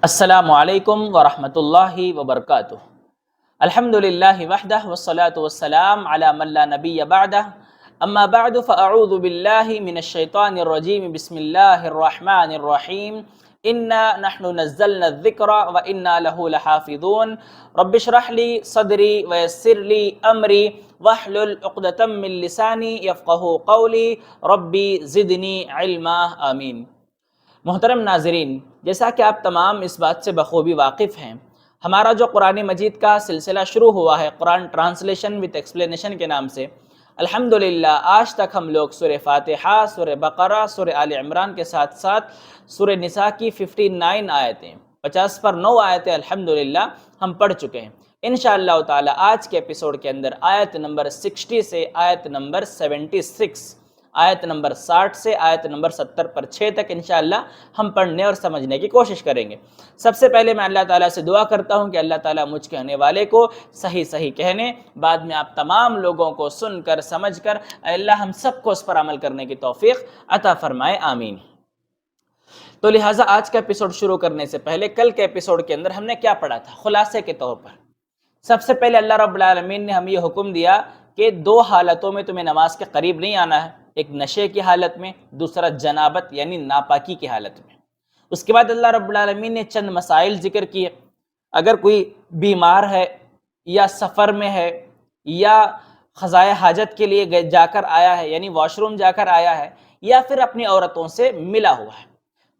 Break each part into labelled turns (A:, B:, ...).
A: السلام علیکم ورحمۃ اللہ وبرکاتہ۔ الحمد للہ وحدہ والصلاة والسلام علی من لا نبی بعدہ، اما بعد فاعوذ باللہ من الشیطان الرجیم، بسم اللہ الرحمن الرحیم۔ انا نحن نزلنا الذکر وانا له لحافظون، رب اشرح لی صدری ویسر لی امری واحلل عقدۃ من لسانی یفقہوا قولی، ربی زدنی علما، آمین۔ محترم ناظرین، جیسا کہ آپ تمام اس بات سے بخوبی واقف ہیں، ہمارا جو قرآن مجید کا سلسلہ شروع ہوا ہے قرآن ٹرانسلیشن وتھ ایکسپلینیشن کے نام سے، الحمدللہ آج تک ہم لوگ سورہ فاتحہ، سورہ بقرہ، سورہ آل عمران کے ساتھ ساتھ سورہ نساء کی 59 آیتیں، 50 پر 9 آیتیں الحمدللہ ہم پڑھ چکے ہیں۔ انشاءاللہ تعالی آج کے ایپیسوڈ کے اندر آیت نمبر 60 سے آیت نمبر 76، آیت نمبر 60 سے آیت نمبر 70 پر 6 تک انشاءاللہ ہم پڑھنے اور سمجھنے کی کوشش کریں گے۔ سب سے پہلے میں اللہ تعالیٰ سے دعا کرتا ہوں کہ اللہ تعالیٰ مجھ کہنے والے کو صحیح صحیح کہنے، بعد میں آپ تمام لوگوں کو سن کر سمجھ کر اے اللہ ہم سب کو اس پر عمل کرنے کی توفیق عطا فرمائے، آمین۔ تو لہٰذا آج کا ایپیسوڈ شروع کرنے سے پہلے کل کے ایپیسوڈ کے اندر ہم نے کیا پڑھا تھا خلاصے کے طور پر؟ سب سے پہلے اللہ رب العالمین نے ہمیں یہ حکم دیا کہ دو حالتوں میں تمہیں نماز کے قریب نہیں آنا ہے، ایک نشے کی حالت میں، دوسرا جنابت یعنی ناپاکی کی حالت میں۔ اس کے بعد اللہ رب العالمین نے چند مسائل ذکر کیے، اگر کوئی بیمار ہے یا سفر میں ہے یا قضائے حاجت کے لیے جا کر آیا ہے یعنی واش روم جا کر آیا ہے یا پھر اپنی عورتوں سے ملا ہوا ہے،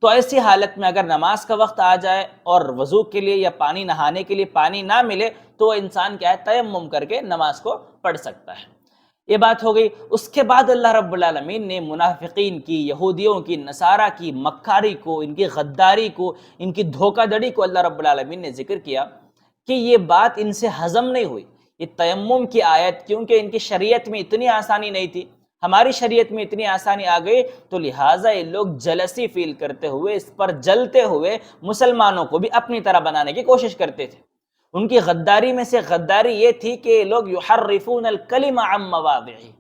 A: تو ایسی حالت میں اگر نماز کا وقت آ جائے اور وضو کے لیے یا پانی نہانے کے لیے پانی نہ ملے تو وہ انسان کیا ہے تیمم کر کے نماز کو پڑھ سکتا ہے۔ یہ بات ہو گئی۔ اس کے بعد اللہ رب العالمین نے منافقین کی، یہودیوں کی، نصارہ کی مکاری کو، ان کی غداری کو، ان کی دھوکہ دڑی کو اللہ رب العالمین نے ذکر کیا کہ یہ بات ان سے ہضم نہیں ہوئی، یہ تیمم کی آیت، کیونکہ ان کی شریعت میں اتنی آسانی نہیں تھی، ہماری شریعت میں اتنی آسانی آ گئی، تو لہٰذا یہ لوگ جلسی فیل کرتے ہوئے، اس پر جلتے ہوئے مسلمانوں کو بھی اپنی طرح بنانے کی کوشش کرتے تھے۔ ان کی غداری میں سے غداری یہ تھی کہ یہ لوگ یحرفون الکلم عن مواضعہ،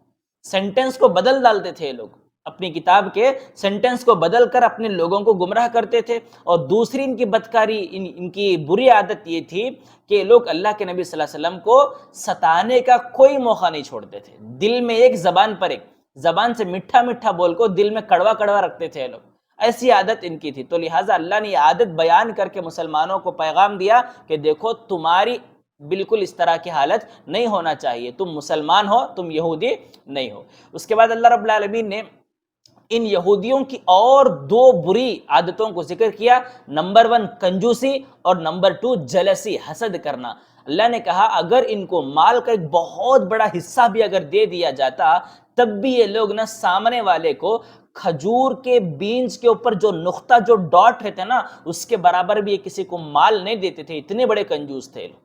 A: سینٹنس کو بدل ڈالتے تھے، یہ لوگ اپنی کتاب کے سینٹنس کو بدل کر اپنے لوگوں کو گمراہ کرتے تھے۔ اور دوسری ان کی بدکاری، ان کی بری عادت یہ تھی کہ یہ لوگ اللہ کے نبی صلی اللہ علیہ وسلم کو ستانے کا کوئی موقع نہیں چھوڑتے تھے، دل میں ایک زبان پر ایک زبان سے میٹھا میٹھا بول کو دل میں کڑوا کڑوا رکھتے تھے یہ لوگ، ایسی عادت ان کی تھی۔ تو لہٰذا اللہ نے یہ عادت بیان کر کے مسلمانوں کو پیغام دیا کہ دیکھو تمہاری بالکل اس طرح کی حالت نہیں ہونا چاہیے، تم مسلمان ہو، تم یہودی نہیں ہو۔ اس کے بعد اللہ رب العالمین نے ان یہودیوں کی اور دو بری عادتوں کو ذکر کیا، نمبر 1 کنجوسی اور نمبر 2 جلسی، حسد کرنا۔ اللہ نے کہا اگر ان کو مال کا ایک بہت بڑا حصہ بھی اگر دے دیا جاتا تب بھی یہ لوگ نہ سامنے والے کو کھجور کے بینز کے اوپر جو نقطہ جو ڈاٹ رہتے نا اس کے برابر بھی یہ کسی کو مال نہیں دیتے تھے، اتنے بڑے کنجوس تھے لوگ۔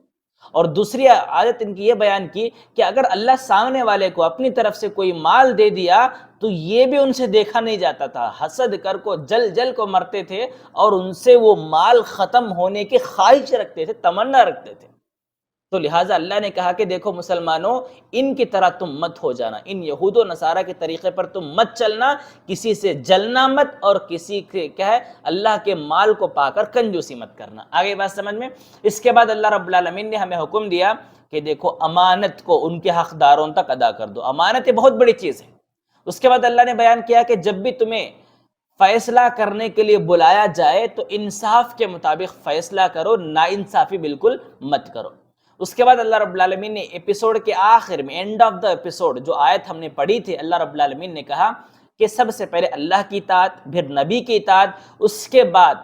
A: اور دوسری عادت ان کی یہ بیان کی کہ اگر اللہ سامنے والے کو اپنی طرف سے کوئی مال دے دیا تو یہ بھی ان سے دیکھا نہیں جاتا تھا، حسد کر کو جل جل کو مرتے تھے اور ان سے وہ مال ختم ہونے کی خواہش رکھتے تھے، تمنا رکھتے تھے۔ تو لہٰذا اللہ نے کہا کہ دیکھو مسلمانوں ان کی طرح تم مت ہو جانا، ان یہود و نصارہ کے طریقے پر تم مت چلنا، کسی سے جلنا مت اور کسی کے کیا ہے اللہ کے مال کو پا کر کنجوسی مت کرنا۔ آگے بات سمجھ میں؟ اس کے بعد اللہ رب العالمین نے ہمیں حکم دیا کہ دیکھو امانت کو ان کے حقداروں تک ادا کر دو، امانت یہ بہت بڑی چیز ہے۔ اس کے بعد اللہ نے بیان کیا کہ جب بھی تمہیں فیصلہ کرنے کے لیے بلایا جائے تو انصاف کے مطابق فیصلہ کرو، ناانصافی بالکل مت کرو۔ اس کے بعد اللہ رب العالمین نے ایپیسوڈ کے آخر میں اینڈ آف دا ایپیسوڈ جو آیت ہم نے پڑھی تھی، اللہ رب العالمین نے کہا کہ سب سے پہلے اللہ کی اطاعت، پھر نبی کی اطاعت، اس کے بعد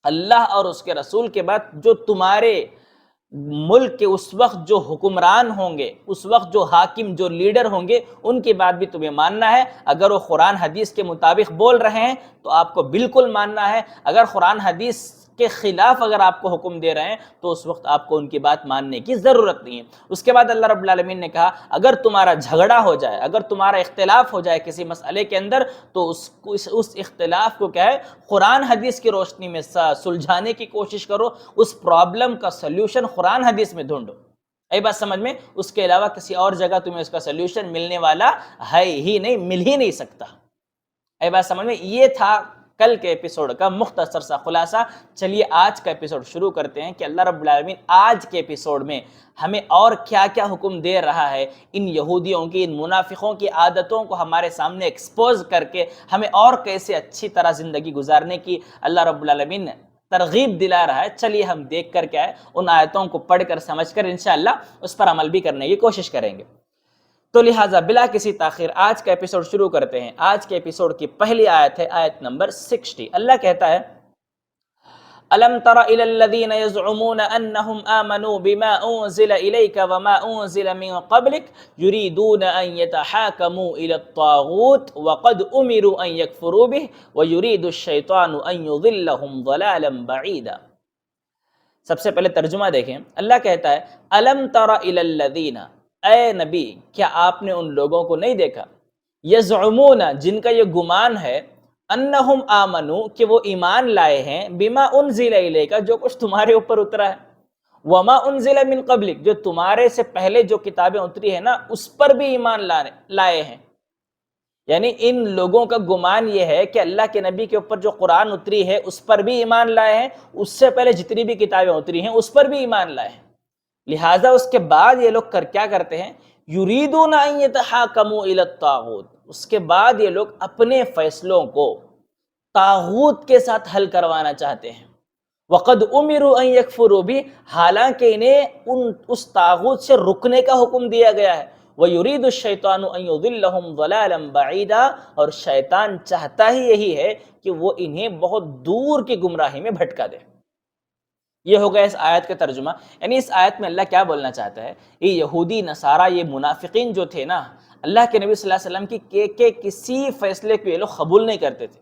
A: اللہ اور اس کے رسول کے بعد جو تمہارے ملک کے اس وقت جو حکمران ہوں گے، اس وقت جو حاکم جو لیڈر ہوں گے ان کی بات بھی تمہیں ماننا ہے۔ اگر وہ قرآن حدیث کے مطابق بول رہے ہیں تو آپ کو بالکل ماننا ہے، اگر قرآن حدیث کے خلاف اگر آپ کو حکم دے رہے ہیں تو اس وقت آپ کو ان کی بات ماننے کی ضرورت نہیں ہے۔ اس کے بعد اللہ رب العالمین نے کہا اگر تمہارا جھگڑا ہو جائے، اگر تمہارا اختلاف ہو جائے کسی مسئلے کے اندر تو اس اختلاف کو کیا ہے قرآن حدیث کی روشنی میں سلجھانے کی کوشش کرو، اس پرابلم کا سلیوشن قرآن حدیث میں ڈھونڈو۔ اے بات سمجھ میں؟ اس کے علاوہ کسی اور جگہ تمہیں اس کا سلیوشن ملنے والا ہے ہی نہیں، مل ہی نہیں سکتا۔ اے بات سمجھ میں؟ یہ تھا کل کے ایپیسوڈ کا مختصر سا خلاصہ۔ چلیے آج کا ایپیسوڈ شروع کرتے ہیں کہ اللہ رب العالمین آج کے ایپیسوڈ میں ہمیں اور کیا کیا حکم دے رہا ہے، ان یہودیوں کی، ان منافقوں کی عادتوں کو ہمارے سامنے ایکسپوز کر کے ہمیں اور کیسے اچھی طرح زندگی گزارنے کی اللہ رب العالمین ترغیب دلا رہا ہے۔ چلیے ہم دیکھ کر کیا ہے ان آیتوں کو پڑھ کر سمجھ کر انشاءاللہ اس پر عمل بھی کرنے کی کوشش کریں گے۔ تو لہٰذا بلا کسی تاخیر آج کا ایپیسوڈ شروع کرتے ہیں۔ آج کے ایپیسوڈ کی پہلی آیت ہے آیت نمبر 60۔ اللہ کہتا ہے أَلَمْ تَرَ إِلَى الَّذِينَ يَزْعُمُونَ أَنَّهُمْ آمَنُوا بِمَا أُنزِلَ إِلَيْكَ وَمَا أُنزِلَ مِن قَبْلِكَ يُرِيدُونَ أَن يَتَحَاكَمُوا إِلَى الطَّاغُوتِ وَقَدْ أُمِرُوا أَن يَكْفُرُوا بِهِ وَيُرِيدُ الشَّيْطَانُ أَن يُضِلَّهُمْ ضَلَالًا بَعِيدًا۔ سب سے پہلے ترجمہ دیکھیں۔ اللہ کہتا ہے أَلَمْ تَرَ إِلَى الَّذِينَ، اے نبی کیا آپ نے ان لوگوں کو نہیں دیکھا، یزعمون جن کا یہ گمان ہے، انہم آمنو کہ وہ ایمان لائے ہیں، بما انزل الیک جو کچھ تمہارے اوپر اترا ہے، وما انزل من قبلک جو تمہارے سے پہلے جو کتابیں اتری ہیں نا اس پر بھی ایمان لائے ہیں۔ یعنی ان لوگوں کا گمان یہ ہے کہ اللہ کے نبی کے اوپر جو قرآن اتری ہے اس پر بھی ایمان لائے ہیں، اس سے پہلے جتنی بھی کتابیں اتری ہیں اس پر بھی ایمان لائے ہیں۔ لہٰذا اس کے بعد یہ لوگ کیا کرتے ہیں، یریدون ان یتحاکموا الی الطاغوت، اس کے بعد یہ لوگ اپنے فیصلوں کو طاغوت کے ساتھ حل کروانا چاہتے ہیں۔ وقد امروا ان یکفروا بھی، حالانکہ انہیں اس طاغوت سے رکنے کا حکم دیا گیا ہے۔ وَيُرِيدُ الشَّيْطَانُ أَن يُضِلَّهُمْ ضَلَالًا بَعِيدًا، اور شیطان چاہتا ہی یہی ہے کہ وہ انہیں بہت دور کی گمراہی میں بھٹکا دے۔ یہ ہوگا اس آیت کا ترجمہ۔ یعنی اس آیت میں اللہ کیا بولنا چاہتا ہے، یہ یہودی نصارہ، یہ منافقین جو تھے نا، اللہ کے نبی صلی اللہ علیہ وسلم کی کسی فیصلے کو یہ لوگ قبول نہیں کرتے تھے۔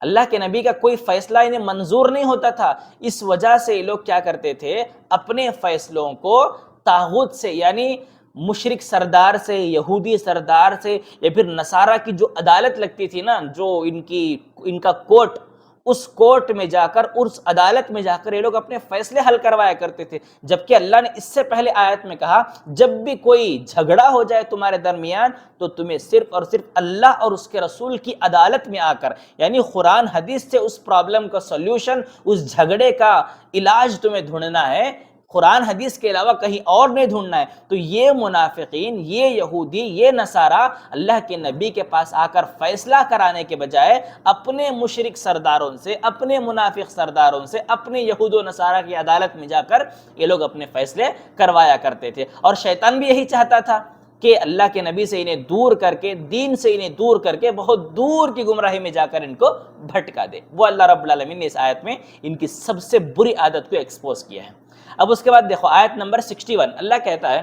A: اللہ کے نبی کا کوئی فیصلہ انہیں منظور نہیں ہوتا تھا، اس وجہ سے یہ لوگ کیا کرتے تھے، اپنے فیصلوں کو طاغوت سے یعنی مشرک سردار سے، یہودی سردار سے، یا پھر نصارہ کی جو عدالت لگتی تھی نا، جو ان کا کورٹ، اس کورٹ میں جا کر، اس عدالت میں جا کر یہ لوگ اپنے فیصلے حل کروایا کرتے تھے۔ جبکہ اللہ نے اس سے پہلے آیت میں کہا جب بھی کوئی جھگڑا ہو جائے تمہارے درمیان تو تمہیں صرف اور صرف اللہ اور اس کے رسول کی عدالت میں آ کر، یعنی قرآن حدیث سے اس پرابلم کا سلیوشن، اس جھگڑے کا علاج تمہیں ڈھونڈنا ہے، قرآن حدیث کے علاوہ کہیں اور نہیں ڈھونڈنا ہے۔ تو یہ منافقین، یہ یہودی، یہ نصارہ اللہ کے نبی کے پاس آ کر فیصلہ کرانے کے بجائے اپنے مشرک سرداروں سے، اپنے منافق سرداروں سے، اپنے یہود و نصارہ کی عدالت میں جا کر یہ لوگ اپنے فیصلے کروایا کرتے تھے۔ اور شیطان بھی یہی چاہتا تھا کہ اللہ کے نبی سے انہیں دور کر کے، دین سے انہیں دور کر کے بہت دور کی گمراہی میں جا کر ان کو بھٹکا دے۔ وہ اللہ رب العالمین نے اس آیت میں ان کی سب سے بری عادت کو ایکسپوز کیا ہے۔ اب اس کے بعد دیکھو آیت نمبر 61، اللہ کہتا ہے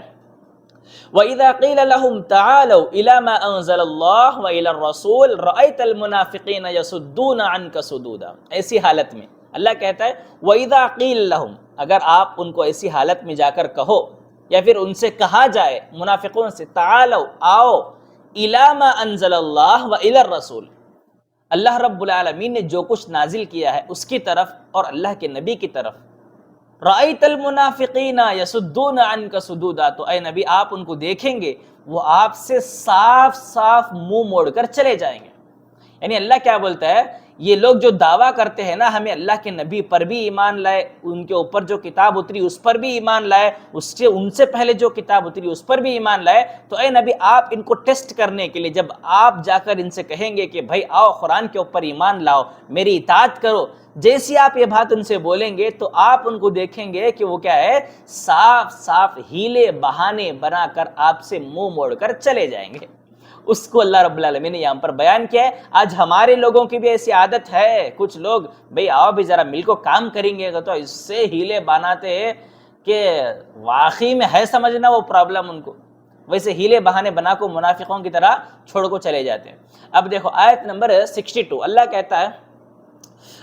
A: وَإِذَا قِيلَ لَهُمْ تَعَالَوْا إِلَى مَا أَنزَلَ اللَّهُ وَإِلَى الرَّسُولِ رَأَيْتَ الْمُنَافِقِينَ يَصُدُّونَ عَنْكَ صُدُودًا۔ ایسی حالت میں اللہ کہتا ہے وَإِذَا قِيلَ لَهُمْ، اگر آپ ان کو ایسی حالت میں جا کر کہو یا پھر ان سے کہا جائے منافقوں سے، تعالوا آؤ، إِلَى مَا أَنزَلَ اللَّهُ وَإِلَى الرَّسُولِ، اللہ رب العالمین نے جو کچھ نازل کیا ہے اس کی طرف اور اللہ کے نبی کی طرف۔ رأیت المنافقین یصدون عنک صدودا، تو اے نبی آپ ان کو دیکھیں گے وہ آپ سے صاف صاف منہ موڑ کر چلے جائیں گے۔ یعنی اللہ کیا بولتا ہے، یہ لوگ جو دعویٰ کرتے ہیں نا ہمیں اللہ کے نبی پر بھی ایمان لائے، ان کے اوپر جو کتاب اتری اس پر بھی ایمان لائے، ان سے پہلے جو کتاب اتری اس پر بھی ایمان لائے، تو اے نبی آپ ان کو ٹیسٹ کرنے کے لیے جب آپ جا کر ان سے کہیں گے کہ بھائی آؤ قرآن کے اوپر ایمان لاؤ، میری اطاعت کرو، جیسی آپ یہ بات ان سے بولیں گے تو آپ ان کو دیکھیں گے کہ وہ کیا ہے، صاف صاف ہیلے بہانے بنا کر آپ سے منہ موڑ کر چلے جائیں گے۔ اس کو اللہ رب العالمین نے یہاں پر بیان کیا ہے۔ آج ہمارے لوگوں کی بھی ایسی عادت ہے، کچھ لوگ بھئی آؤ بھی ذرا مل کو کام کریں گے تو اس سے ہیلے بناتے ہیں کہ واقعی میں ہے سمجھنا وہ پرابلم ان کو، ویسے ہیلے بہانے بنا کو منافقوں کی طرح چھوڑ کو چلے جاتے ہیں۔ اب دیکھو آیت نمبر 62، اللہ کہتا ہے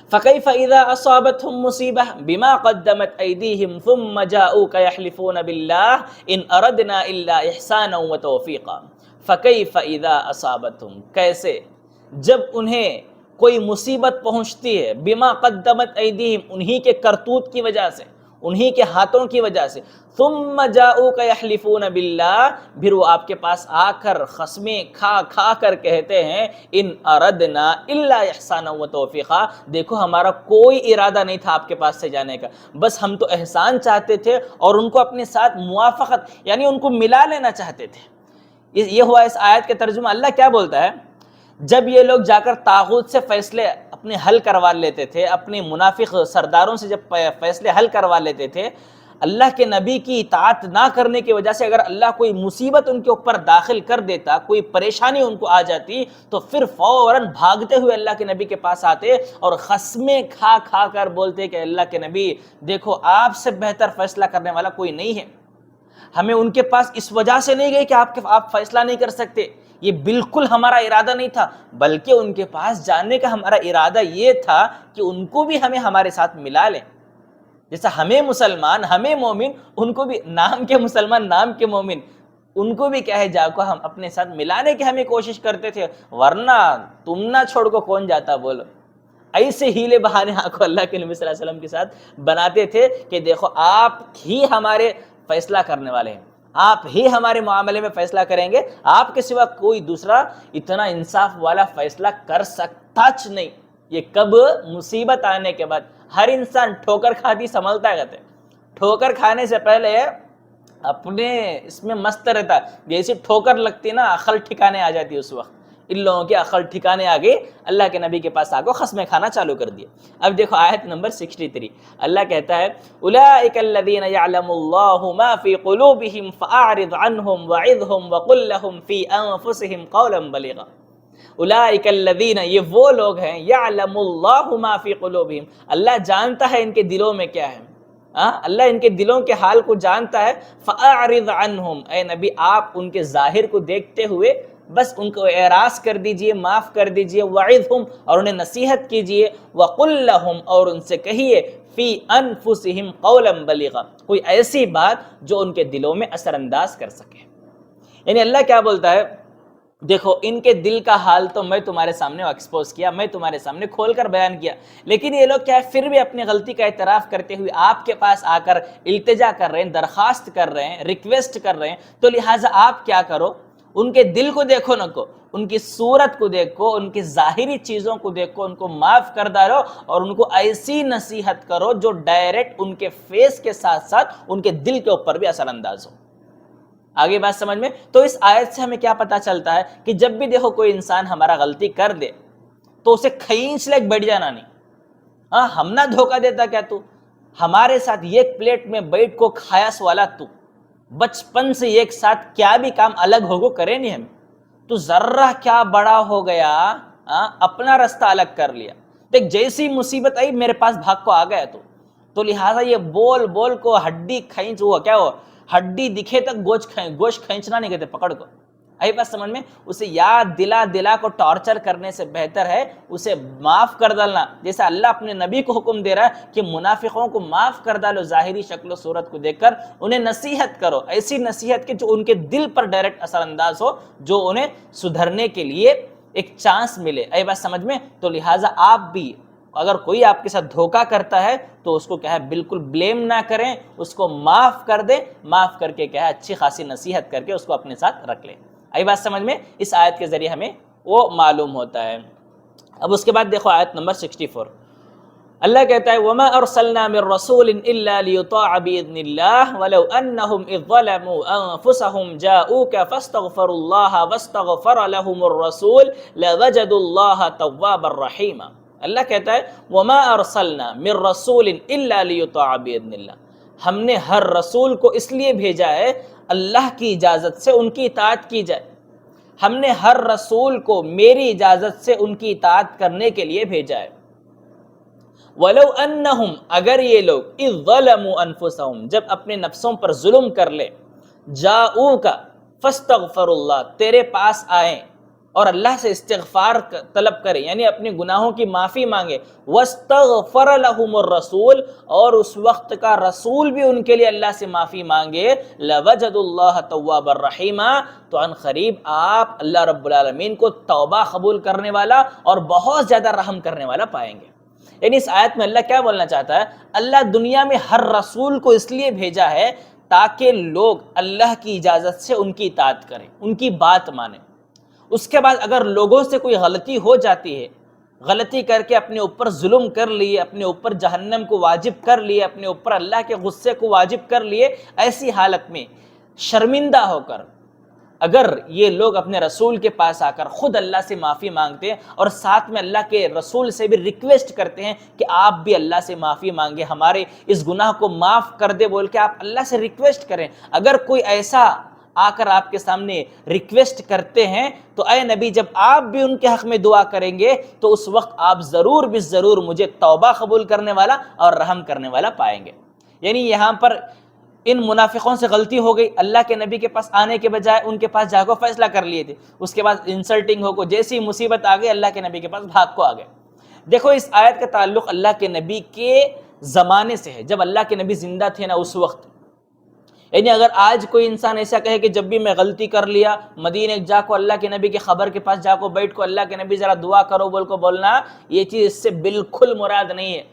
A: فَكَيْفَ إِذَا أَصَابَتْهُمْ مُصِيبَةٌ بِمَا قَدَّمَتْ أَيْدِيهِمْ ثُمَّ جَاءُوكَ يَحْلِفُونَ بِاللَّهِ إِنْ أَرَدْنَا إِلَّا إِحْسَانًا وَتَوْفِيقًا فَكَيْفَ إِذَا أَصَابَتْهُمْ، کیسے جب انہیں کوئی مصیبت پہنچتی ہے، بِمَا قَدَّمَتْ أَيْدِيهِمْ انہی کے کرتوت کی وجہ سے، انہی کے ہاتھوں کی وجہ سے. ثم جاؤک یحلفون باللہ، پھر وہ آپ کے پاس آ کر قسمیں کھا کھا کر کہتے ہیں ان اردنا الا احسانا و توفیقا، دیکھو ہمارا کوئی ارادہ نہیں تھا آپ کے پاس سے جانے کا، بس ہم تو احسان چاہتے تھے اور ان کو اپنے ساتھ موافقت یعنی ان کو ملا لینا چاہتے تھے. یہ ہوا اس آیت کے ترجمہ. اللہ کیا بولتا ہے؟ جب یہ لوگ جا کر طاغوت سے فیصلے اپنے حل کروا لیتے تھے، اپنے منافق سرداروں سے جب فیصلے حل کروا لیتے تھے، اللہ کے نبی کی اطاعت نہ کرنے کی وجہ سے اگر اللہ کوئی مصیبت ان کے اوپر داخل کر دیتا، کوئی پریشانی ان کو آ جاتی، تو پھر فوراً بھاگتے ہوئے اللہ کے نبی کے پاس آتے اور قسمیں کھا کھا کر بولتے کہ اللہ کے نبی دیکھو آپ سے بہتر فیصلہ کرنے والا کوئی نہیں ہے، ہمیں ان کے پاس اس وجہ سے نہیں گئے کہ آپ فیصلہ نہیں کر سکتے، یہ بالکل ہمارا ارادہ نہیں تھا، بلکہ ان کے پاس جانے کا ہمارا ارادہ یہ تھا کہ ان کو بھی ہمارے ساتھ ملا لیں، جیسا ہمیں مسلمان، ہمیں مومن، ان کو بھی نام کے مسلمان، نام کے مومن، ان کو بھی کیا ہے جا کو ہم اپنے ساتھ ملانے کی ہمیں کوشش کرتے تھے، ورنہ تم نہ چھوڑ کو کون جاتا بولو. ایسے ہیلے بہانے کو اللہ کے نبی صلی اللہ علیہ وسلم کے ساتھ بناتے تھے کہ دیکھو آپ ہی ہمارے فیصلہ کرنے والے ہیں، آپ ہی ہمارے معاملے میں فیصلہ کریں گے، آپ کے سوا کوئی دوسرا اتنا انصاف والا فیصلہ کر سکتا نہیں. یہ کب؟ مصیبت آنے کے بعد. ہر انسان ٹھوکر کھاتی سنبھلتا ہے، کہتے ٹھوکر کھانے سے پہلے اپنے اس میں مست رہتا ہے، جیسی ٹھوکر لگتی نا عقل ٹھکانے آ جاتی ہے، اس وقت ان لوگوں کی عقل ٹھکانے آ گئی، اللہ کے نبی کے پاس آ گئے، قسمیں کھانا چالو کر دیا. اب دیکھو آیت نمبر 63، اللہ کہتا ہے اولئک الذین یعلم اللہ ما فی قلوبہم فاعرض عنہم وعظہم وقل لہم فی انفسہم قولا بلیغا. اولئک الذین، یہ وہ لوگ ہیں، یعلم اللہ ما فی قلوبہم، اللہ جانتا ہے ان کے دلوں میں کیا ہے، اللہ ان کے دلوں کے حال کو جانتا ہے. فاعرض عنہم، اے نبی آپ ان کے ظاہر کو دیکھتے ہوئے بس ان کو اعراض کر دیجئے، معاف کر دیجئے. وعظہم، اور انہیں نصیحت کیجئے. وقل لہم، اور ان سے کہیے فی انفسہم قولا بلیغا، کوئی ایسی بات جو ان کے دلوں میں اثر انداز کر سکے. یعنی اللہ کیا بولتا ہے؟ دیکھو ان کے دل کا حال تو میں تمہارے سامنے ایکسپوز کیا، میں تمہارے سامنے کھول کر بیان کیا، لیکن یہ لوگ کیا ہے پھر بھی اپنی غلطی کا اعتراف کرتے ہوئے آپ کے پاس آ کر التجا کر رہے ہیں، درخواست کر رہے ہیں، ریکویسٹ کر رہے ہیں. تو لہٰذا آپ کیا کرو، ان کے دل کو دیکھو نہ کو، ان کی صورت کو دیکھو، ان کی ظاہری چیزوں کو دیکھو، ان کو معاف کر ڈالو اور ان کو ایسی نصیحت کرو جو ڈائریکٹ ان کے فیس کے ساتھ ساتھ ان کے دل کے اوپر بھی اثر انداز ہو. آگے بات سمجھ میں؟ تو اس آیت سے ہمیں کیا پتہ چلتا ہے کہ جب بھی دیکھو کوئی انسان ہمارا غلطی کر دے تو اسے کھینچ لے بیٹھ جانا نہیں. ہم نہ دھوکہ دیتا کیا تو ہمارے ساتھ ایک پلیٹ میں بیٹھ کو کھایا سوالا، تو بچپن سے ایک ساتھ کیا بھی کام الگ ہوگو کرے نہیں ہم، تو ذرہ کیا بڑا ہو گیا، اپنا رستہ الگ کر لیا. دیکھ جیسی مصیبت آئی میرے پاس بھاگ کو آ گیا تو لہٰذا یہ بول بول کو ہڈی کھینچ ہوا، کیا ہوا، ہڈی دکھے تک گوشت کھینچنا نہیں کہتے، پکڑ کو. آئی بات سمجھ میں؟ اسے یاد دلا کو ٹارچر کرنے سے بہتر ہے اسے معاف کر ڈالنا. جیسا اللہ اپنے نبی کو حکم دے رہا ہے کہ منافقوں کو معاف کر ڈالو، ظاہری شکل و صورت کو دیکھ کر انہیں نصیحت کرو، ایسی نصیحت کہ جو ان کے دل پر ڈائریکٹ اثر انداز ہو، جو انہیں سدھرنے کے لیے ایک چانس ملے. آئی بات سمجھ میں؟ تو لہٰذا آپ بھی اگر کوئی آپ کے ساتھ دھوکہ کرتا ہے تو اس کو کیا ہے بالکل بلیم نہ کریں، اس کو معاف کر دیں، معاف کر کے کیا ہے اچھی خاصی نصیحت کر کے اس کو اپنے ساتھ رکھ لیں. آئی بات سمجھ میں؟ اس آیت کے ذریعے ہمیں وہ معلوم ہوتا ہے. اب اس کے بعد دیکھو آیت نمبر 64، اللہ کہتا ہے وَمَا أَرْسَلْنَا مِن رَّسُولٍ إِلَّا لِيُطَاعَ بِإِذْنِ اللَّهِ وَلَوْ أَنَّهُمْ إِذ ظَّلَمُوا أَنفُسَهُمْ جَاءُوكَ فَاسْتَغْفَرُوا اللَّهَ وَاسْتَغْفَرَ لَهُمُ الرَّسُولُ لَوَجَدُوا اللَّهَ تَوَّابًا رَّحِيمًا. اللہ کہتا ہے وَمَا أَرْسَلْنَا مِن رَّسُولٍ إِلَّا لِيُطَاعَ بِإِذْنِ اللَّهِ، ہم نے ہر رسول کو اس لیے بھیجا ہے اللہ کی اجازت سے ان کی اطاعت کی جائے. ہم نے ہر رسول کو میری اجازت سے ان کی اطاعت کرنے کے لیے بھیجا ہے. وَلَوْ أَنَّهُمْ، اگر یہ لوگ اِذْ ظَلَمُوا أَنفُسَهُمْ، جب اپنے نفسوں پر ظلم کر لے، جَاءُوكَ فَاسْتَغْفَرُوا اللَّهَ، تیرے پاس آئیں اور اللہ سے استغفار طلب کریں، یعنی اپنے گناہوں کی معافی مانگے. وَاسْتَغْفَرَ لَهُمُ الرَّسُولُ، اور اس وقت کا رسول بھی ان کے لیے اللہ سے معافی مانگے. لَوَجَدُوا اللَّهَ تَوَّابًا رَّحِيمًا، تو عن قریب آپ اللہ رب العالمین کو توبہ قبول کرنے والا اور بہت زیادہ رحم کرنے والا پائیں گے. یعنی اس آیت میں اللہ کیا بولنا چاہتا ہے؟ اللہ دنیا میں ہر رسول کو اس لیے بھیجا ہے تاکہ لوگ اللہ کی اجازت سے ان کی اطاعت کریں، ان کی بات مانیں۔ اس کے بعد اگر لوگوں سے کوئی غلطی ہو جاتی ہے، غلطی کر کے اپنے اوپر ظلم کر لیے، اپنے اوپر جہنم کو واجب کر لیے، اپنے اوپر اللہ کے غصے کو واجب کر لیے، ایسی حالت میں شرمندہ ہو کر اگر یہ لوگ اپنے رسول کے پاس آ کر خود اللہ سے معافی مانگتے ہیں اور ساتھ میں اللہ کے رسول سے بھی ریکویسٹ کرتے ہیں کہ آپ بھی اللہ سے معافی مانگے، ہمارے اس گناہ کو معاف کر دے بول کے آپ اللہ سے ریکویسٹ کریں، اگر کوئی ایسا آ کر آپ کے سامنے ریکویسٹ کرتے ہیں تو اے نبی جب آپ بھی ان کے حق میں دعا کریں گے تو اس وقت آپ ضرور بھی ضرور مجھے توبہ قبول کرنے والا اور رحم کرنے والا پائیں گے۔ یعنی یہاں پر ان منافقوں سے غلطی ہو گئی، اللہ کے نبی کے پاس آنے کے بجائے ان کے پاس جا کو فیصلہ کر لیے تھے، اس کے بعد انسلٹنگ ہو کو جیسی مصیبت آ گئی اللہ کے نبی کے پاس بھاگ کو آ گئے۔ دیکھو اس آیت کا تعلق اللہ کے نبی کے زمانے سے ہے، جب اللہ کے نبی زندہ تھے نا اس وقت۔ یعنی اگر آج کوئی انسان ایسا کہے کہ جب بھی میں غلطی کر لیا مدینے جا کو اللہ کے نبی کے خبر کے پاس جا کو بیٹھ کو اللہ کے نبی ذرا دعا کرو بول کو بولنا، یہ چیز اس سے بالکل مراد نہیں ہے۔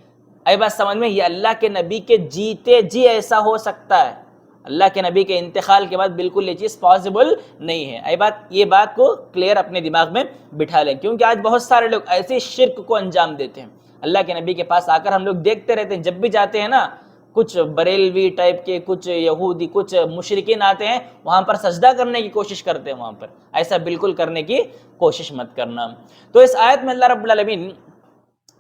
A: اے بات سمجھ میں، یہ اللہ کے نبی کے جیتے جی ایسا ہو سکتا ہے، اللہ کے نبی کے انتقال کے بعد بالکل یہ چیز پاسبل نہیں ہے۔ اے بات، یہ بات کو کلیئر اپنے دماغ میں بٹھا لیں، کیونکہ آج بہت سارے لوگ ایسے شرک کو انجام دیتے ہیں۔ اللہ کے نبی کے پاس آ کر ہم لوگ دیکھتے رہتے ہیں، جب بھی جاتے ہیں نا کچھ بریلوی ٹائپ کے، کچھ یہودی، کچھ مشرکین آتے ہیں، وہاں پر سجدہ کرنے کی کوشش کرتے ہیں، وہاں پر ایسا بالکل کرنے کی کوشش مت کرنا۔ تو اس آیت میں اللہ رب العالمین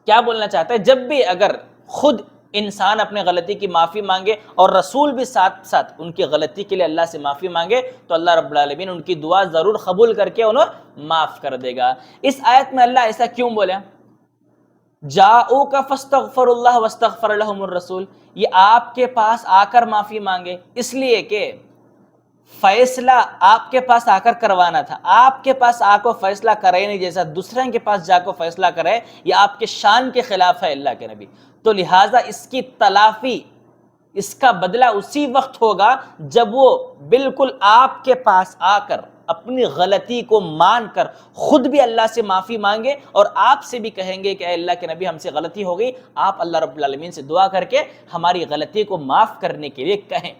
A: کیا بولنا چاہتا ہے؟ جب بھی اگر خود انسان اپنے غلطی کی معافی مانگے اور رسول بھی ساتھ ساتھ ان کی غلطی کے لیے اللہ سے معافی مانگے تو اللہ رب العالمین ان کی دعا ضرور قبول کر کے انہیں معاف کر دے گا۔ اس آیت میں اللہ ایسا کیوں بولا؟ جاؤک فاستغفر اللہ واستغفر لهم الرسول، یہ آپ کے پاس آ کر معافی مانگے اس لیے کہ فیصلہ آپ کے پاس آ کر کروانا تھا، آپ کے پاس آ کو فیصلہ کرے نہیں، جیسا دوسرے کے پاس جا کو فیصلہ کرے یہ آپ کے شان کے خلاف ہے اللہ کے نبی، تو لہٰذا اس کی تلافی، اس کا بدلہ اسی وقت ہوگا جب وہ بالکل آپ کے پاس آ کر اپنی غلطی کو مان کر خود بھی اللہ سے معافی مانگے اور آپ سے بھی کہیں گے کہ اے اللہ کے نبی ہم سے غلطی ہو گئی، آپ اللہ رب العالمین سے دعا کر کے ہماری غلطی کو معاف کرنے کے لیے کہیں۔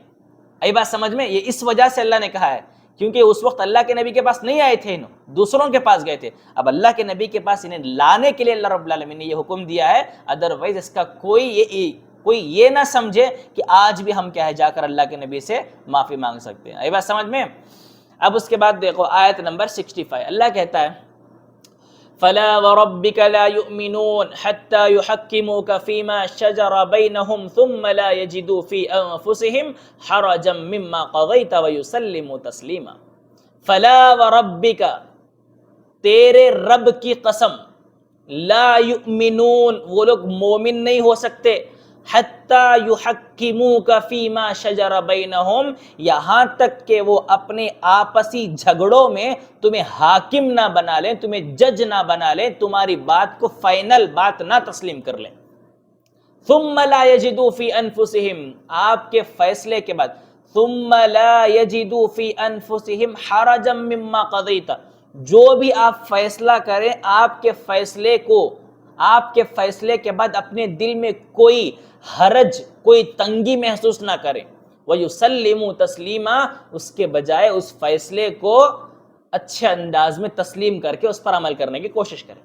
A: ای بات سمجھ میں؟ یہ اس وجہ سے اللہ نے کہا ہے کیونکہ اس وقت اللہ کے نبی کے پاس نہیں آئے تھے، دوسروں کے پاس گئے تھے، اب اللہ کے نبی کے پاس انہیں لانے کے لیے اللہ رب العالمین نے یہ حکم دیا ہے، ادروائز اس کا کوئی یہ نہ سمجھے کہ آج بھی ہم کیا ہے جا کر اللہ کے نبی سے معافی مانگ سکتے ہیں۔ ای بات سمجھ میں؟ اب اس کے بعد دیکھو آیت نمبر 65، اللہ کہتا ہے فَلَا وَرَبِّكَ لَا يُؤْمِنُونَ حَتَّى يُحَكِّمُوكَ فِي مَا شَجَرَ بَيْنَهُمْ ثُمَّ لَا يَجِدُوا فِي أَنفُسِهِمْ حَرَجًا مِّمَّا قَضَيْتَ وَيُسَلِّمُوا تَسْلِيمًا۔ فَلَا وَرَبِّكَ، تیرے رب کی قسم، لا یؤمنون، وہ لوگ مومن نہیں ہو سکتے، حتی یحکموک فیما شجر بینہم، یہاں تک کہ وہ اپنے آپسی جھگڑوں میں تمہیں حاکم نہ بنا لیں، تمہیں جج نہ بنا لیں، تمہاری بات کو فائنل بات نہ تسلیم کر لیں۔ ثم لا یجدوا فی انفسہم، آپ کے فیصلے کے بعد، ثم لا یجدوا فی انفسہم حرجا مما قضیت، جو بھی آپ فیصلہ کریں آپ کے فیصلے کے بعد اپنے دل میں کوئی حرج، کوئی تنگی محسوس نہ کریں، وَيُسَلِّمُوا تَسْلِيمًا، اس کے بجائے اس فیصلے کو اچھے انداز میں تسلیم کر کے اس پر عمل کرنے کی کوشش کریں۔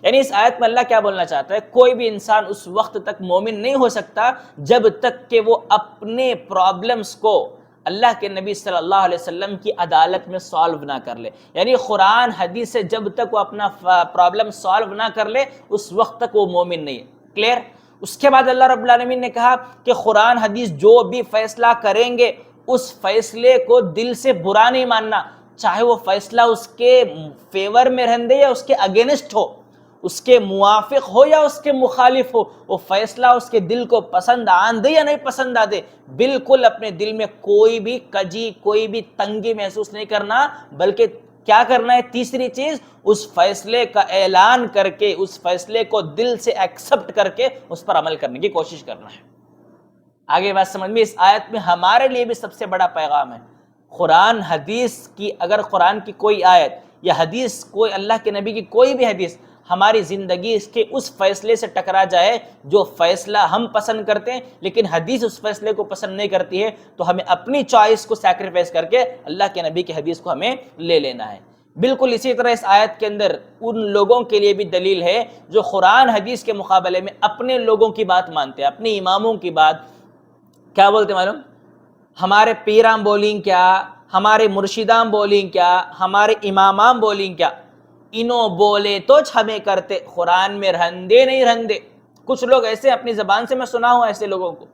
A: یعنی اس آیت میں اللہ کیا بولنا چاہتا ہے؟ کوئی بھی انسان اس وقت تک مومن نہیں ہو سکتا جب تک کہ وہ اپنے پرابلمز کو اللہ کے نبی صلی اللہ علیہ وسلم کی عدالت میں سالو نہ کر لے، یعنی قرآن حدیث سے جب تک وہ اپنا پرابلم سالو نہ کر لے اس وقت تک وہ مومن نہیں ہے۔ کلیئر؟ اس کے بعد اللہ رب العالمین نے کہا کہ قرآن حدیث جو بھی فیصلہ کریں گے اس فیصلے کو دل سے برا نہیں ماننا، چاہے وہ فیصلہ اس کے فیور میں رہندے یا اس کے اگینسٹ ہو، اس کے موافق ہو یا اس کے مخالف ہو، وہ فیصلہ اس کے دل کو پسند آندے یا نہیں پسند آدے، بالکل اپنے دل میں کوئی بھی کجی، کوئی بھی تنگی محسوس نہیں کرنا، بلکہ کیا کرنا ہے؟ تیسری چیز، اس فیصلے کا اعلان کر کے، اس فیصلے کو دل سے ایکسپٹ کر کے اس پر عمل کرنے کی کوشش کرنا ہے۔ آگے بات سمجھ میں؟ اس آیت میں ہمارے لیے بھی سب سے بڑا پیغام ہے، قرآن حدیث کی، اگر قرآن کی کوئی آیت یا حدیث، کوئی اللہ کے نبی کی کوئی بھی حدیث ہماری زندگی اس کے اس فیصلے سے ٹکرا جائے جو فیصلہ ہم پسند کرتے ہیں لیکن حدیث اس فیصلے کو پسند نہیں کرتی ہے، تو ہمیں اپنی چوائس کو سیکریفائس کر کے اللہ کے نبی کی حدیث کو ہمیں لے لینا ہے۔ بالکل اسی طرح اس آیت کے اندر ان لوگوں کے لیے بھی دلیل ہے جو قرآن حدیث کے مقابلے میں اپنے لوگوں کی بات مانتے ہیں، اپنے اماموں کی بات کیا بولتے ہیں معلوم؟ ہمارے پیرام بولیں کیا، ہمارے مرشدام بولیں کیا، ہمارے امامام بولیں کیا، انہوں بولے تو ہمیں کرتے، قرآن میں رہندے نہیں رہندے۔ کچھ لوگ ایسے اپنی زبان سے میں سنا ہوں ایسے لوگوں کو،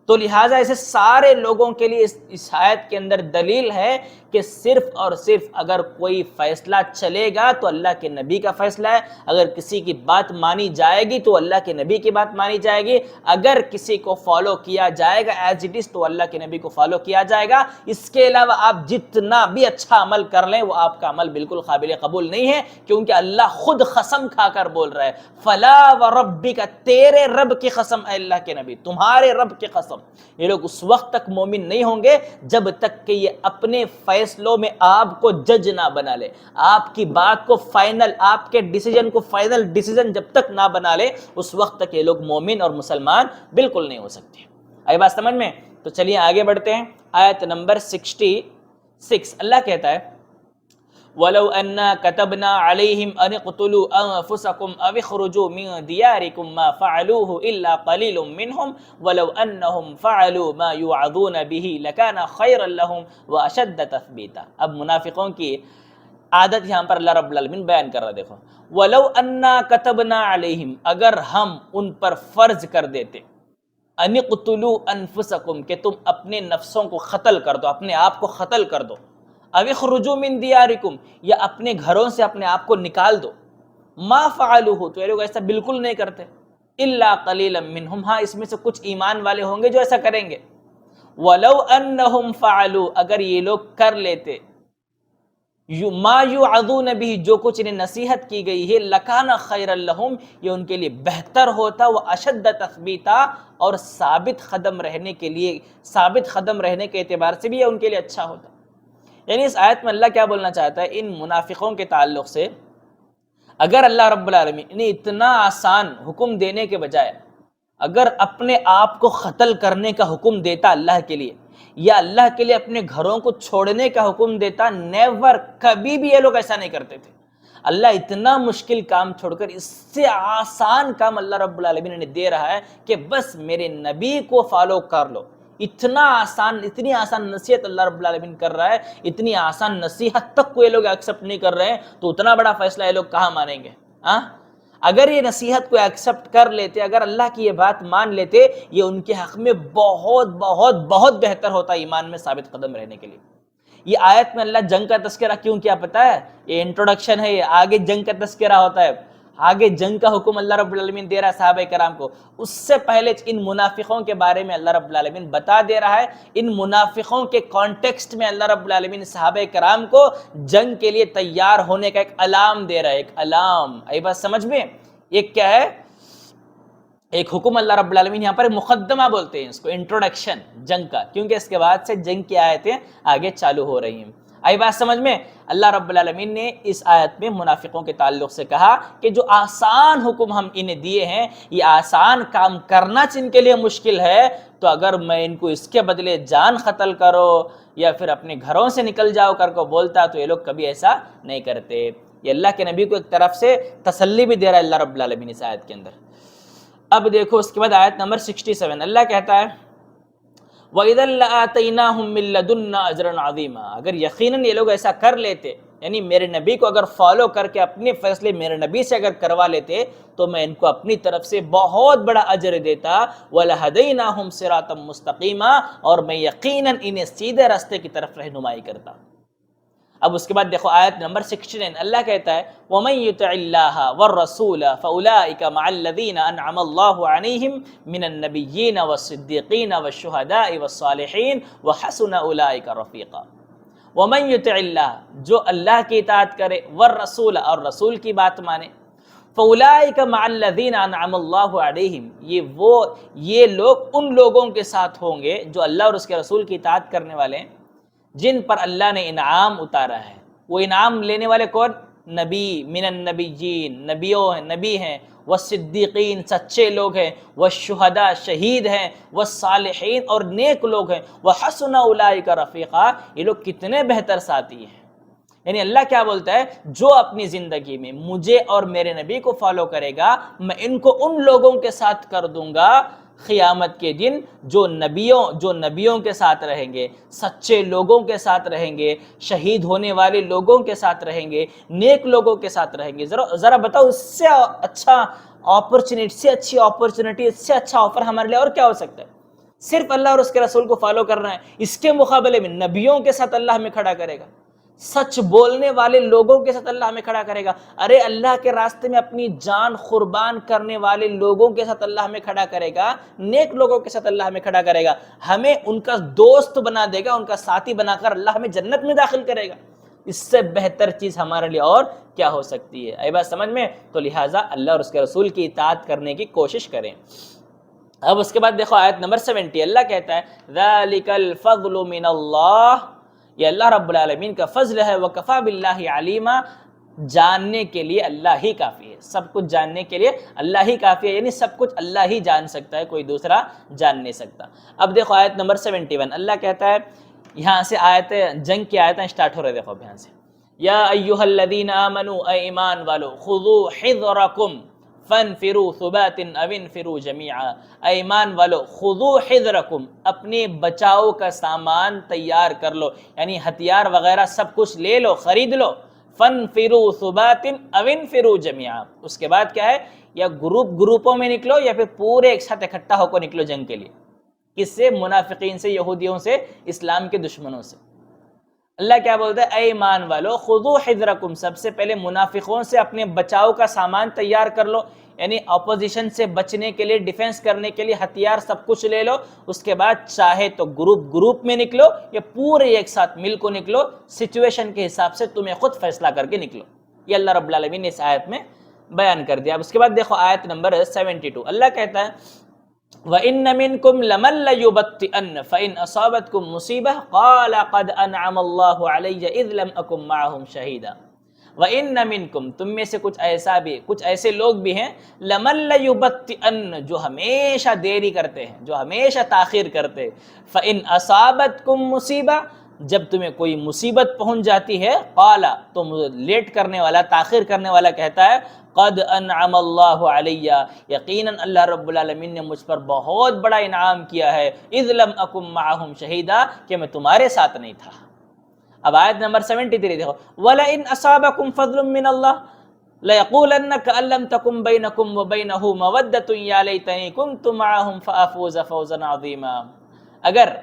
A: تو لہٰذا ایسے سارے لوگوں کے لیے اس آیت کے اندر دلیل ہے کہ صرف اور صرف اگر کوئی فیصلہ چلے گا تو اللہ کے نبی کا فیصلہ ہے، اگر کسی کی بات مانی جائے گی تو اللہ کے نبی کی بات مانی جائے گی، اگر کسی کو فالو کیا جائے گا ایز اٹ از تو اللہ کے نبی کو فالو کیا جائے گا۔ اس کے علاوہ آپ جتنا بھی اچھا عمل کر لیں وہ آپ کا عمل بالکل قابل قبول نہیں ہے، کیونکہ اللہ خود قسم کھا کر بول رہا ہے، فلا وربک، تیرے رب کی قسم اے اللہ کے نبی، تمہارے رب کی قسم، یہ لوگ اس وقت تک مومن نہیں ہوں گے جب تک کہ یہ اپنے فیصلوں میں آپ کو جج نہ بنا لے، آپ کی بات کو فائنل، آپ کے ڈیسیجن کو فائنل ڈیسیجن جب تک نہ بنا لے اس وقت تک یہ لوگ مومن اور مسلمان بالکل نہیں ہو سکتے۔ آئی بات سمجھ میں؟ تو چلیے آگے بڑھتے ہیں، آیت نمبر 66 اللہ کہتا ہے وَلَوْ أَنَّا كَتَبْنَا عَلَيْهِمْ أَنِ اقْتُلُوا أَنفُسَكُمْ أَوِ اخْرُجُوا مِنْ دِيَارِكُمْ مَا فَعَلُوهُ إِلَّا قَلِيلٌ مِّنْهُمْ وَلَوْ أَنَّهُمْ فَعَلُوا مَا يُوعَظُونَ بِهِ لَكَانَ خَيْرًا لَّهُمْ وَأَشَدَّ تَثْبِيتًا۔ اب منافقوں کی عادت یہاں پر اللہ رب العالمین بیان کر رہا ہے، دیکھو وَلَوْ أَنَّا كَتَبْنَا عَلَيْهِمْ، اگر ہم ان پر فرض کر دیتے، أَنِ اقْتُلُوا أَنفُسَكُمْ، کہ تم اپنے نفسوں کو قتل کر دو، اپنے آپ کو قتل کر دو، او اخرجوا من دیارکم، یا اپنے گھروں سے اپنے آپ کو نکال دو، ما فعلوه، تو یہ لوگ ایسا بالکل نہیں کرتے، الا قلیلا منہم، ہاں اس میں سے کچھ ایمان والے ہوں گے جو ایسا کریں گے، ولو انہم فعلوا، اگر یہ لوگ کر لیتے، ما یوعظون به، جو کچھ انہیں نصیحت کی گئی ہے، لکان خیر لہم، یہ ان کے لیے بہتر ہوتا، وہ اشد تثبیتا، اور ثابت قدم رہنے کے لیے، ثابت قدم رہنے کے اعتبار سے بھی یہ ان کے لیے اچھا ہوتا۔ یعنی اس آیت میں اللہ کیا بولنا چاہتا ہے ان منافقوں کے تعلق سے، اگر اللہ رب العالمین نے اتنا آسان حکم دینے کے بجائے اگر اپنے آپ کو قتل کرنے کا حکم دیتا اللہ کے لیے، یا اللہ کے لیے اپنے گھروں کو چھوڑنے کا حکم دیتا، نیور، کبھی بھی یہ لوگ ایسا نہیں کرتے تھے۔ اللہ اتنا مشکل کام چھوڑ کر اس سے آسان کام اللہ رب العالمین نے دے رہا ہے کہ بس میرے نبی کو فالو کر لو، اتنا آسان، اتنی آسان نصیحت اللہ رب العالمین کر رہا ہے، اتنی آسان نصیحت تک کو یہ لوگ ایکسپٹ نہیں کر رہے ہیں، تو اتنا بڑا فیصلہ یہ لوگ کہاں مانیں گے؟ اگر یہ نصیحت کو ایکسپٹ کر لیتے، اگر اللہ کی یہ بات مان لیتے، یہ ان کے حق میں بہت بہت بہت بہتر ہوتا ایمان میں ثابت قدم رہنے کے لیے۔ یہ آیت میں اللہ جنگ کا تذکرہ کیوں کیا پتہ ہے؟ یہ انٹروڈکشن ہے، یہ آگے جنگ کا تذکرہ ہوتا ہے، آگے جنگ کا حکم اللہ رب العالمین دے رہا ہے صحابہ کرام کو، اس سے پہلے ان منافقوں کے بارے میں اللہ رب العالمین بتا دے رہا ہے، ان منافقوں کے کانٹیکسٹ میں اللہ رب العالمین صحابہ کرام کو جنگ کے لیے تیار ہونے کا ایک الارم دے رہا ہے، ایک الارم۔ آئی بات سمجھ میں؟ یہ کیا ہے؟ ایک حکم اللہ رب العالمین یہاں پر مقدمہ بولتے ہیں اس کو، انٹروڈکشن جنگ کا، کیونکہ اس کے بعد سے جنگ کی آیتیں آگے چالو ہو رہی ہیں۔ آئی بات سمجھ میں؟ اللہ رب العالمین نے اس آیت میں منافقوں کے تعلق سے کہا کہ جو آسان حکم ہم انہیں دیے ہیں، یہ آسان کام کرنا جن کے لیے مشکل ہے، تو اگر میں ان کو اس کے بدلے جان قتل کرو یا پھر اپنے گھروں سے نکل جاؤ کر کو بولتا، تو یہ لوگ کبھی ایسا نہیں کرتے۔ یہ اللہ کے نبی کو ایک طرف سے تسلی بھی دے رہا ہے اللہ رب العالمین اس آیت کے اندر۔ اب دیکھو اس کے بعد آیت نمبر 67 اللہ کہتا ہے وَإِذًا لَآتَيْنَاهُم مِّن لَّدُنَّا أَجْرًا عَظِيمًا، اگر یقیناً یہ لوگ ایسا کر لیتے، یعنی میرے نبی کو اگر فالو کر کے اپنے فیصلے میرے نبی سے اگر کروا لیتے، تو میں ان کو اپنی طرف سے بہت بڑا اجر دیتا، وَلَهَدَيْنَاهُمْ صِرَاطًا مُسْتَقِيمًا، اور میں یقیناً انہیں سیدھے راستے کی طرف رہنمائی کرتا۔ اب اس کے بعد دیکھو آیت نمبر 69 اللہ کہتا ہے وَمَن يُطِعِ اللَّهَ وَالرَّسُولَ فَأُولَٰئِكَ مَعَ الَّذِينَ أَنْعَمَ اللَّهُ عَلَيْهِمْ مِنَ النَّبِيِّينَ وَالصِّدِّيقِينَ وَالشُّهَدَاءِ وَالصَّالِحِينَ وَحَسُنَ أُولَٰئِكَ رَفِيقًا۔ وَمَن يُطِعِ اللَّهَ، جو اللہ کی اطاعت کرے، وَالرَّسُولَ، اور رسول کی بات مانے، فَأُولَٰئِكَ مَعَ الَّذِينَ أَنْعَمَ اللَّهُ عَلَيْهِمْ، یہ لوگ ان لوگوں کے ساتھ ہوں گے جو اللہ اور اس کے رسول کی اطاعت کرنے والے ہیں، جن پر اللہ نے انعام اتارا ہے۔ وہ انعام لینے والے کون؟ نبی من النبیین، نبیوں ہیں، نبی ہیں، والصدیقین سچے لوگ ہیں، والشہداء شہید ہیں، والصالحین اور نیک لوگ ہیں، وحسن اولئک رفیقا یہ لوگ کتنے بہتر ساتھی ہیں۔ یعنی اللہ کیا بولتا ہے، جو اپنی زندگی میں مجھے اور میرے نبی کو فالو کرے گا میں ان کو ان لوگوں کے ساتھ کر دوں گا قیامت کے دن جو نبیوں کے ساتھ رہیں گے، سچے لوگوں کے ساتھ رہیں گے، شہید ہونے والے لوگوں کے ساتھ رہیں گے، نیک لوگوں کے ساتھ رہیں گے۔ ذرا بتاؤ اس سے اچھا اپرچونٹی، اس سے اچھی اپرچونٹی، اس سے اچھا آفر ہمارے لیے اور کیا ہو سکتا ہے؟ صرف اللہ اور اس کے رسول کو فالو کرنا ہے، اس کے مقابلے میں نبیوں کے ساتھ اللہ ہمیں کھڑا کرے گا، سچ بولنے والے لوگوں کے ساتھ اللہ ہمیں کھڑا کرے گا، ارے اللہ کے راستے میں اپنی جان قربان کرنے والے لوگوں کے ساتھ اللہ ہمیں کھڑا کرے گا، نیک لوگوں کے ساتھ اللہ ہمیں کھڑا کرے گا، ہمیں ان کا دوست بنا دے گا، ان کا ساتھی بنا کر اللہ ہمیں جنت میں داخل کرے گا۔ اس سے بہتر چیز ہمارے لیے اور کیا ہو سکتی ہے؟ اے بات سمجھ میں؟ تو لہٰذا اللہ اور اس کے رسول کی اطاعت کرنے کی کوشش کریں۔ اب اس کے بعد دیکھو آیت نمبر 70، اللہ کہتا ہے ذَلِكَ الْفَضْلُ مِنَ اللَّهِ، یہ اللہ رب العالمین کا فضل ہے، وَكَفَى بِاللَّهِ عَلِيمًا، جاننے کے لیے اللہ ہی کافی ہے، سب کچھ جاننے کے لیے اللہ ہی کافی ہے، یعنی سب کچھ اللہ ہی جان سکتا ہے، کوئی دوسرا جان نہیں سکتا۔ اب دیکھو آیت نمبر 71، اللہ کہتا ہے، یہاں سے آیت جنگ کی آیتیں سٹارٹ ہو رہے، دیکھو یہاں سے، یا ایھا الذین آمنوا، اے ایمان والو، خذوا حذرکم فانفروا ثبات او انفروا جمیعا، اے ایمان والو خذوا حذرکم، اپنے بچاؤ کا سامان تیار کر لو، یعنی ہتھیار وغیرہ سب کچھ لے لو، خرید لو، فانفروا ثبات او انفروا جمیعا، اس کے بعد کیا ہے، یا گروپوں میں نکلو یا پھر پورے ایک ساتھ اکٹھا ہو کر نکلو جنگ کے لیے۔ کس سے؟ منافقین سے، یہودیوں سے، اسلام کے دشمنوں سے۔ اللہ کیا بولتا ہے، اے ایمان والو خذوا حذرکم، سب سے پہلے منافقوں سے اپنے بچاؤ کا سامان تیار کر لو، یعنی اپوزیشن سے بچنے کے لیے، ڈیفنس کرنے کے لیے ہتھیار سب کچھ لے لو، اس کے بعد چاہے تو گروپ میں نکلو یا پورے ایک ساتھ مل کو نکلو، سچویشن کے حساب سے تمہیں خود فیصلہ کر کے نکلو۔ یہ اللہ رب العالمین نے اس آیت میں بیان کر دیا۔ اب اس کے بعد دیکھو آیت نمبر 72، اللہ کہتا ہے وَإِنَّ مِنْكُمْ لَمَن لَّيُبَطِّئَنَّ فَإِنْ أَصَابَتْكُمْ مُصِيبَةٌ قَالَ قَدْ أَنْعَمَ اللَّهُ عَلَيَّ إِذْ لَمْ أَكُن مَّعَهُمْ شَهِيدًا، وَإِنَّ مِنْكُمْ، تم میں سے کچھ ایسے لوگ بھی ہیں، لَمَن لَّيُبَطِّئَنَّ، جو ہمیشہ دیری کرتے ہیں، جو ہمیشہ تاخیر کرتے ہیں، فَإِنْ أَصَابَتْكُمْ مُصِيبَةٌ، جب تمہیں کوئی مصیبت پہنچ جاتی ہے، قَالَ، تو لیٹ کرنے والا، تاخیر کرنے والا کہتا ہے قد انعم اللہ علیہ، یقیناً اللہ رب العالمین نے مجھ پر بہت بڑا انعام کیا ہے، اذ لم اکم معہم شہیدا، کہ میں تمہارے ساتھ نہیں تھا۔ اب آیت نمبر 73 دیکھو، وَلَئِنْ أَصَابَكُمْ فَضْلٌ مِّنَ اللَّهِ لَيَقُولَنَّ كَأَن لَّمْ تَكُن بَيْنَكُمْ وَبَيْنَهُ مَوَدَّةٌ يَا لَيْتَنِي كُنتُ مَعَهُمْ فَأَفُوزَ فَوْزًا عَظِيمًا، اگر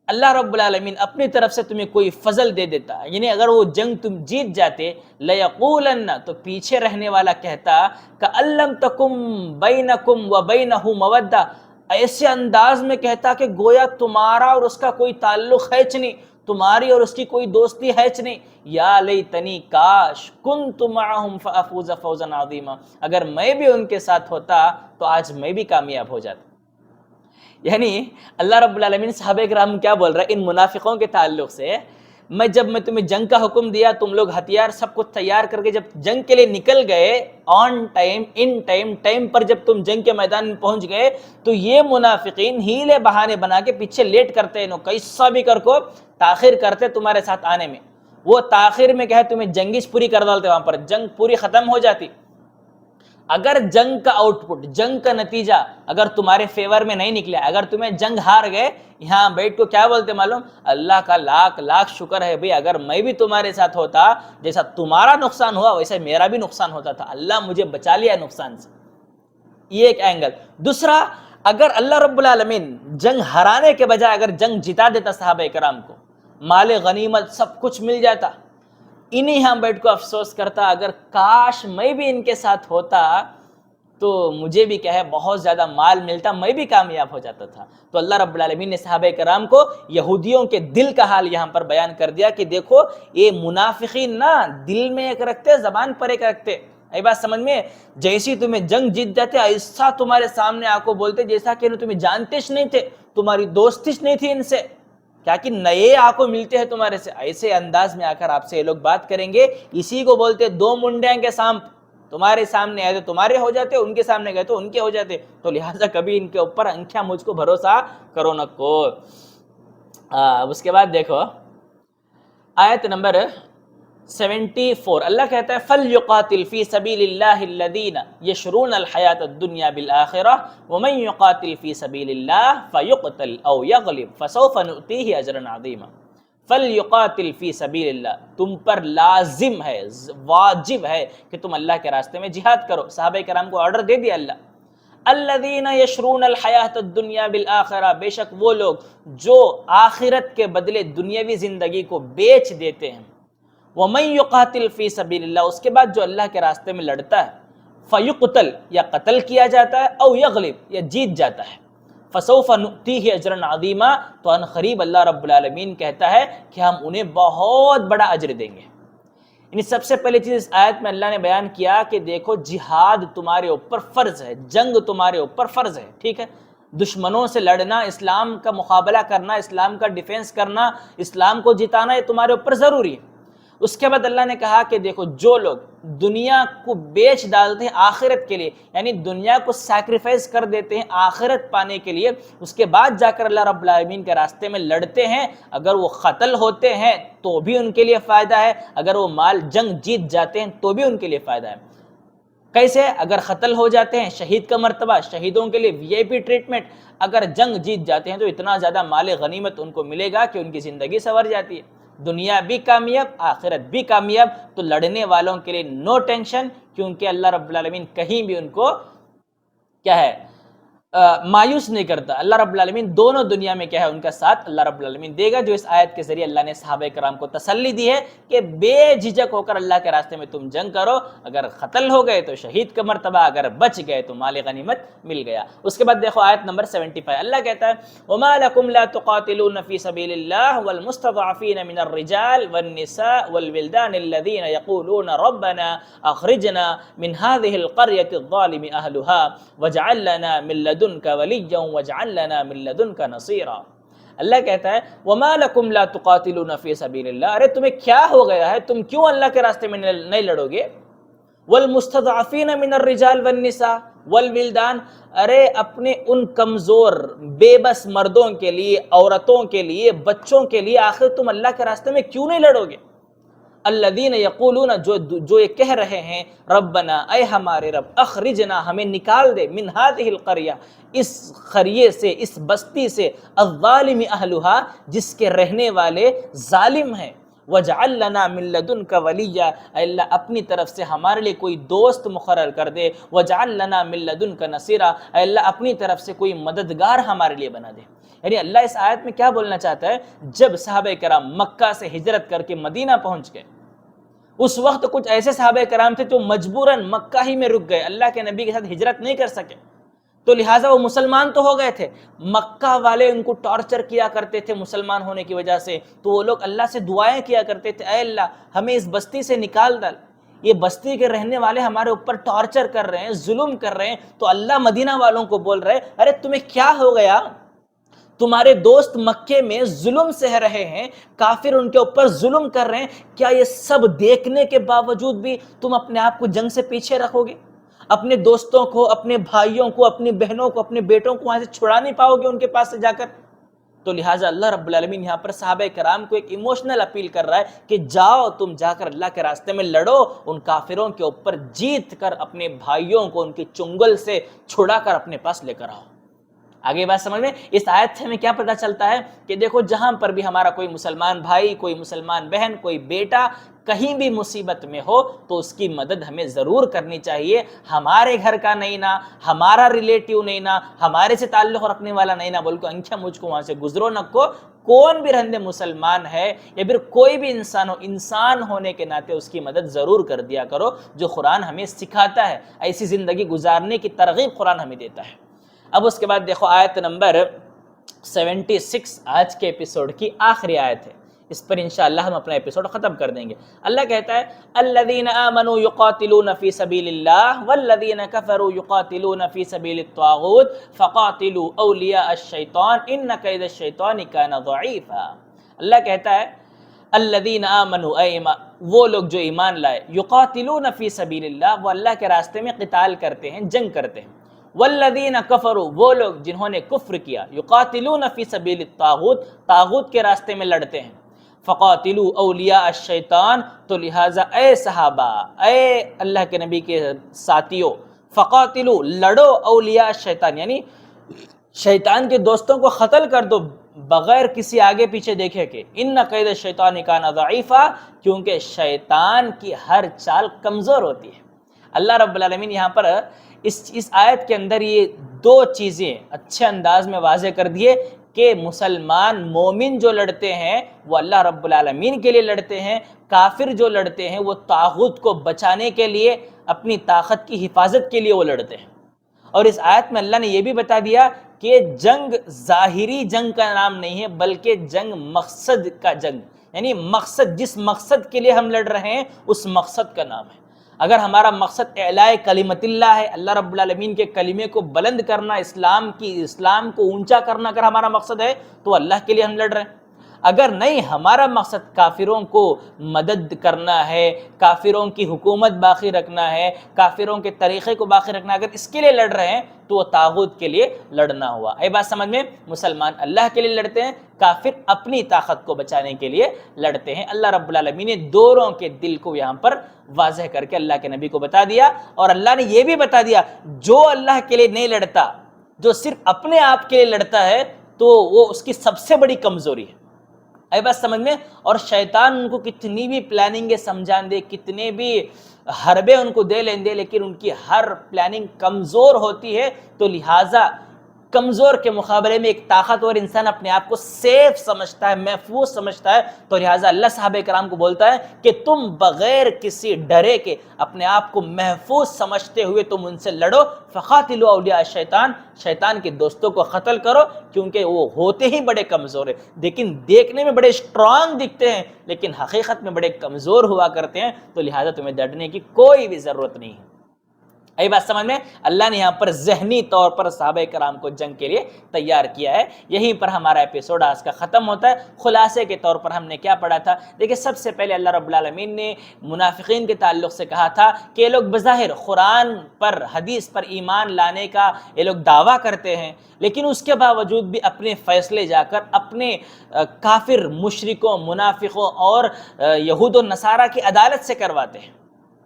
A: اللہ رب العالمین اپنی طرف سے تمہیں کوئی فضل دے دیتا، یعنی اگر وہ جنگ تم جیت جاتے، لَيَقُولَنَّ، تو پیچھے رہنے والا کہتا، كَأَن لَّمْ تَكُن بَيْنَكُمْ وَبَيْنَهُ مَوَدَّةٌ، ایسے انداز میں کہتا کہ گویا تمہارا اور اس کا کوئی تعلق ہے نہیں، تمہاری اور اس کی کوئی دوستی ہے نہیں، یا لیتنی، کاش، کنت معہم فافوز فوزا عظیما، اگر میں بھی ان کے ساتھ ہوتا تو آج میں بھی کامیاب ہو جاتا۔ یعنی اللہ رب العالمین صحابہ کرام کیا بول رہا ہے ان منافقوں کے تعلق سے، جب میں تمہیں جنگ کا حکم دیا، تم لوگ ہتھیار سب کچھ تیار کر کے جب جنگ کے لیے نکل گئے، آن ٹائم، ان ٹائم پر جب تم جنگ کے میدان میں پہنچ گئے، تو یہ منافقین ہیلے بہانے بنا کے پیچھے لیٹ کرتے، کیسا بھی کر کو تاخیر کرتے تمہارے ساتھ آنے میں، وہ تاخیر میں کہے تمہیں جنگش پوری کر ڈالتے، وہاں پر جنگ پوری ختم ہو جاتی۔ اگر جنگ کا آؤٹ پٹ، جنگ کا نتیجہ اگر تمہارے فیور میں نہیں نکلا، اگر تمہیں جنگ ہار گئے، یہاں بیٹھ کو کیا بولتے معلوم، اللہ کا لاکھ لاکھ شکر ہے بھئی، اگر میں بھی تمہارے ساتھ ہوتا، جیسا تمہارا نقصان ہوا ویسے میرا بھی نقصان ہوتا تھا، اللہ مجھے بچا لیا نقصان سے۔ یہ ایک اینگل۔ دوسرا، اگر اللہ رب العالمین جنگ ہرانے کے بجائے اگر جنگ جتا دیتا صحابہ کرام کو، مال غنیمت سب کچھ مل جاتا، انہیں ہم بیٹھ کو افسوس کرتا، اگر کاش میں بھی ان کے ساتھ ہوتا تو مجھے بھی کہے بہت زیادہ مال ملتا، میں بھی کامیاب ہو جاتا تھا۔ تو اللہ رب العالمین نے صحابہ کرام کو یہودیوں کے دل کا حال یہاں پر بیان کر دیا کہ دیکھو یہ منافقین نا دل میں ایک رکھتے، زبان پر ایک رکھتے، ای بات سمجھ میں، جیسی تمہیں جنگ جیت جاتے ایسا تمہارے سامنے آ کو بولتے جیسا کہ تمہیں جانتے نہیں تھے، تمہاری دوستیش نہیں تھی ان سے، کیا کہ نئے آنکھوں ملتے ہیں تمہارے سے، ایسے انداز میں آ کر آپ سے یہ لوگ بات کریں گے. اسی کو بولتے دو منڈیاں کے سانپ، تمہارے سامنے آئے تو تمہارے ہو جاتے، ان کے سامنے گئے تو ان کے ہو جاتے. تو لہٰذا کبھی ان کے اوپر انکھیاں مجھ کو بھروسہ کرو نہ کو. اس کے بعد دیکھو آیت نمبر 74. اللہ کہتا ہے فَلْيُقَاتِلْ فِي سَبِيلِ اللَّهِ الَّذِينَ يَشْرُونَ الْحَيَاةَ الدُّنْيَا بِالْآخِرَةِ وَمَنْ يُقَاتِلْ فِي سَبِيلِ اللَّهِ فَيُقْتَلْ أَوْ يَغْلِبْ فَسَوْفَ نُؤْتِيهِ أَجْرًا عَظِيمًا. فَلْيُقَاتِلْ فِي سَبِيلِ اللَّهِ، تم پر لازم ہے، واجب ہے کہ تم اللہ کے راستے میں جہاد کرو. صحابہ کرام کو آرڈر دے دیا اللہ. الذین یشرون الحیاۃ الدنیا بالآخرہ، بے شک وہ لوگ جو آخرت کے بدلے دنیاوی زندگی کو بیچ دیتے ہیں. وَمَن يُقَاتِلْ فِي سَبِيلِ اللَّهِ، اس کے بعد جو اللہ کے راستے میں لڑتا ہے، فَيُقْتَلْ، یا قتل کیا جاتا ہے، او یغلب، یا جیت جاتا ہے. فَسَوْفَ نُؤْتِيهِ أَجْرًا عَظِيمًا، تو ان قریب اللہ رب العالمین کہتا ہے کہ ہم انہیں بہت بڑا اجر دیں گے. یعنی سب سے پہلی چیز اس آیت میں اللہ نے بیان کیا کہ دیکھو جہاد تمہارے اوپر فرض ہے، جنگ تمہارے اوپر فرض ہے. ٹھیک ہے، دشمنوں سے لڑنا، اسلام کا مقابلہ کرنا، اسلام کا ڈیفنس کرنا، اسلام کو جتانا، یہ تمہارے اوپر ضروری ہے. اس کے بعد اللہ نے کہا کہ دیکھو جو لوگ دنیا کو بیچ ڈالتے ہیں آخرت کے لیے، یعنی دنیا کو سیکریفائز کر دیتے ہیں آخرت پانے کے لیے، اس کے بعد جا کر اللہ رب العالمین کے راستے میں لڑتے ہیں، اگر وہ قتل ہوتے ہیں تو بھی ان کے لیے فائدہ ہے، اگر وہ مال جنگ جیت جاتے ہیں تو بھی ان کے لیے فائدہ ہے. کیسے؟ اگر قتل ہو جاتے ہیں شہید کا مرتبہ، شہیدوں کے لیے وی آئی پی ٹریٹمنٹ، اگر جنگ جیت جاتے ہیں تو اتنا زیادہ مال غنیمت ان کو ملے گا کہ ان کی زندگی سنور جاتی ہے، دنیا بھی کامیاب آخرت بھی کامیاب. تو لڑنے والوں کے لیے نو ٹینشن، کیونکہ اللہ رب العالمین کہیں بھی ان کو کیا ہے مایوس نہیں کرتا. اللہ رب العالمین دونوں دنیا میں کیا ہے ان کا ساتھ اللہ رب العالمین دے گا. جو اس آیت کے ذریعے اللہ نے صحابہ کرام کو تسلی دی ہے کہ بے جھجک ہو کر اللہ کے راستے میں تم جنگ کرو، اگر قتل ہو گئے تو شہید کا مرتبہ، اگر بچ گئے تو مال غنیمت مل گیا. اس کے بعد دیکھو آیت نمبر 75، اللہ کہتا ہے وَمَا لَكُمْ لَا تُقَاتِلُونَ فِي سَبِيلِ اللَّهِ وَالْمُسْتَضْعَفِينَ مِنَ الرِّجَالِ وَالنِّسَاءِ وَالْوِلْدَانِ الَّذِينَ يَقُولُونَ رَبَّنَا أَخْرِجْنَا مِنْ هَذِهِ الْقَرْيَةِ الظَّالِمِ أَهْلُهَا وَاجْعَل لَّنَا مِن لَّدُنكَ وَلِيًّا وَاجْعَل لَّنَا مِن لَّدُنكَ نَصِيرًا. اللہ کہتا ہے وَمَا لَكُمْ لَا تُقَاتِلُونَ فِي سَبِيلِ اللَّهِ، ارے تمہیں کیا ہو گیا ہے، تم کیوں اللہ کے راستے میں نہیں لڑو گے؟ وَالْمُسْتَضْعَفِينَ مِنَ الرِّجَالِ وَالنِّسَاءِ وَالْوِلْدَانِ، ارے اپنے ان کمزور بے بس مردوں کے لیے، عورتوں کے لیے، بچوں کے لیے آخر تم اللہ کے راستے میں کیوں نہیں لڑو گے؟ الذین یقولون، جو یہ کہہ رہے ہیں ربنا، اے ہمارے رب، اخرجنا، ہمیں نکال دے، من هذه القریہ، اس قریے سے، اس بستی سے، الظالم اہلھا، جس کے رہنے والے ظالم ہیں. وَاجْعَل لَّنَا مِن لَّدُنكَ وَلِيًّا، اے اللہ اپنی طرف سے ہمارے لیے کوئی دوست مقرر کر دے. وَاجْعَل لَّنَا مِن لَّدُنكَ نَصِيرًا، اے اللہ اپنی طرف سے کوئی مددگار ہمارے لیے بنا دے. یعنی اللہ اس آیت میں کیا بولنا چاہتا ہے؟ جب صحابہ کرام مکہ سے ہجرت کر کے مدینہ پہنچ گئے، اس وقت کچھ ایسے صحابہ کرام تھے جو مجبوراً مکہ ہی میں رک گئے، اللہ کے نبی کے ساتھ ہجرت نہیں کر سکے، تو لہٰذا وہ مسلمان تو ہو گئے تھے، مکہ والے ان کو ٹارچر کیا کرتے تھے مسلمان ہونے کی وجہ سے، تو وہ لوگ اللہ سے دعائیں کیا کرتے تھے، اے اللہ ہمیں اس بستی سے نکال ڈال، یہ بستی کے رہنے والے ہمارے اوپر ٹارچر کر رہے ہیں، ظلم کر رہے ہیں. تو اللہ مدینہ والوں کو بول رہے ارے تمہیں کیا ہو گیا، تمہارے دوست مکے میں ظلم سہ رہے ہیں، کافر ان کے اوپر ظلم کر رہے ہیں، کیا یہ سب دیکھنے کے باوجود بھی تم اپنے آپ کو جنگ سے پیچھے رکھو گے؟ اپنے دوستوں کو، اپنے بھائیوں کو، اپنی بہنوں کو، اپنے بیٹوں کو وہاں سے چھڑا نہیں پاؤ گے ان کے پاس سے جا کر؟ تو لہٰذا اللہ رب العالمین یہاں پر صحابہ کرام کو ایک ایموشنل اپیل کر رہا ہے کہ جاؤ تم جا کر اللہ کے راستے میں لڑو، ان کافروں کے اوپر جیت کر اپنے بھائیوں کو ان کی چنگل سے چھڑا کر اپنے پاس لے کر آؤ. آگے بات سمجھ میں؟ اس آیت سے ہمیں کیا پتہ چلتا ہے کہ دیکھو جہاں پر بھی ہمارا کوئی مسلمان بھائی، کوئی مسلمان بہن، کوئی بیٹا کہیں بھی مصیبت میں ہو تو اس کی مدد ہمیں ضرور کرنی چاہیے. ہمارے گھر کا نہیں نا، ہمارا ریلیٹیو نہیں نا، ہمارے سے تعلق رکھنے والا نہیں نا، بلکہ انکھیا مجھ کو وہاں سے گزرو نہ کو، کون بھی رہندے مسلمان ہے یا پھر کوئی بھی انسان ہو، انسان ہونے کے ناطے اس کی مدد ضرور کر دیا کرو، جو قرآن ہمیں سکھاتا ہے. ایسی زندگی گزارنے کی ترغیب قرآن ہمیں دیتا ہے. اب اس کے بعد دیکھو آیت نمبر 76 آج کے ایپیسوڈ کی آخری آیت ہے، اس پر انشاءاللہ ہم اپنا ایپیسوڈ ختم کر دیں گے. اللہ کہتا ہے الذین آمنوا یقاتلون فی سبیل اللہ والذین کفروا یقاتلون فی سبیل الطاغوت فقاتلوا اولیاء الشیطان ان کید الشیطان کان ضعیفا. اللہ کہتا ہے الذین آمنوا، وہ لوگ جو ایمان لائے، یقاتلون فی سبیل اللہ، وہ اللہ کے راستے میں قتال کرتے ہیں، جنگ کرتے ہیں، والذین کفروا، وہ لوگ جنہوں نے کفر کیا، یقاتلون فی سبیل الطاغوت، طاغوت کے راستے میں لڑتے ہیں، فقاتلوا اولیاء الشیطان، تو لہٰذا اے صحابہ، اے اللہ کے نبی کے ساتھیوں، فقاتلوا، لڑو، اولیاء الشیطان، یعنی شیطان کے دوستوں کو قتل کر دو بغیر کسی آگے پیچھے دیکھے کہ ان قید الشیطان کان ضعیفا، کیونکہ شیطان کی ہر چال کمزور ہوتی ہے۔ اللہ رب العالمین یہاں پر اس آیت کے اندر یہ دو چیزیں اچھے انداز میں واضح کر دیے کہ مسلمان مومن جو لڑتے ہیں وہ اللہ رب العالمین کے لیے لڑتے ہیں، کافر جو لڑتے ہیں وہ طاغوت کو بچانے کے لیے، اپنی طاقت کی حفاظت کے لیے وہ لڑتے ہیں۔ اور اس آیت میں اللہ نے یہ بھی بتا دیا کہ جنگ ظاہری جنگ کا نام نہیں ہے، بلکہ جنگ مقصد کا جنگ، یعنی مقصد، جس مقصد کے لیے ہم لڑ رہے ہیں اس مقصد کا نام ہے۔ اگر ہمارا مقصد اعلاء کلمت اللہ ہے، اللہ رب العالمین کے کلمے کو بلند کرنا، اسلام کو اونچا کرنا اگر ہمارا مقصد ہے تو اللہ کے لیے ہم لڑ رہے ہیں۔ اگر نہیں، ہمارا مقصد کافروں کو مدد کرنا ہے، کافروں کی حکومت باقی رکھنا ہے، کافروں کے طریقے کو باقی رکھنا ہے، اگر اس کے لیے لڑ رہے ہیں تو وہ طاغوت کے لیے لڑنا ہوا۔ اے بات سمجھ میں؟ مسلمان اللہ کے لیے لڑتے ہیں، کافر اپنی طاقت کو بچانے کے لیے لڑتے ہیں۔ اللہ رب العالمین نے دونوں کے دل کو یہاں پر واضح کر کے اللہ کے نبی کو بتا دیا، اور اللہ نے یہ بھی بتا دیا جو اللہ کے لیے نہیں لڑتا، جو صرف اپنے آپ کے لیے لڑتا ہے، تو وہ اس کی سب سے بڑی کمزوری ہے۔ اے بات سمجھ میں؟ اور شیطان ان کو کتنی بھی پلاننگیں سمجھان دے، کتنے بھی حربے ان کو دے لیں دے، لیکن ان کی ہر پلاننگ کمزور ہوتی ہے، تو لہٰذا کمزور کے مقابلے میں ایک طاقتور انسان اپنے آپ کو سیف سمجھتا ہے، محفوظ سمجھتا ہے، تو لہٰذا اللہ صحابہ کرام کو بولتا ہے کہ تم بغیر کسی ڈرے کے اپنے آپ کو محفوظ سمجھتے ہوئے تم ان سے لڑو، فقاتلوا اولیاء الشیطان، شیطان کے دوستوں کو قتل کرو، کیونکہ وہ ہوتے ہی بڑے کمزور ہیں، لیکن دیکھنے میں بڑے اسٹرانگ دکھتے ہیں لیکن حقیقت میں بڑے کمزور ہوا کرتے ہیں، تو لہٰذا تمہیں ڈرنے کی کوئی بھی ضرورت نہیں ہے۔ ای بات سمجھ میں؟ اللہ نے یہاں پر ذہنی طور پر صحابہ کرام کو جنگ کے لیے تیار کیا ہے۔ یہیں پر ہمارا ایپیسوڈ آج کا ختم ہوتا ہے۔ خلاصے کے طور پر ہم نے کیا پڑھا تھا؟ دیکھیں، سب سے پہلے اللہ رب العالمین نے منافقین کے تعلق سے کہا تھا کہ یہ لوگ بظاہر قرآن پر، حدیث پر ایمان لانے کا یہ لوگ دعویٰ کرتے ہیں، لیکن اس کے باوجود بھی اپنے فیصلے جا کر اپنے کافر مشرکوں، منافقوں اور یہود و نصارہ کی عدالت سے کرواتے ہیں۔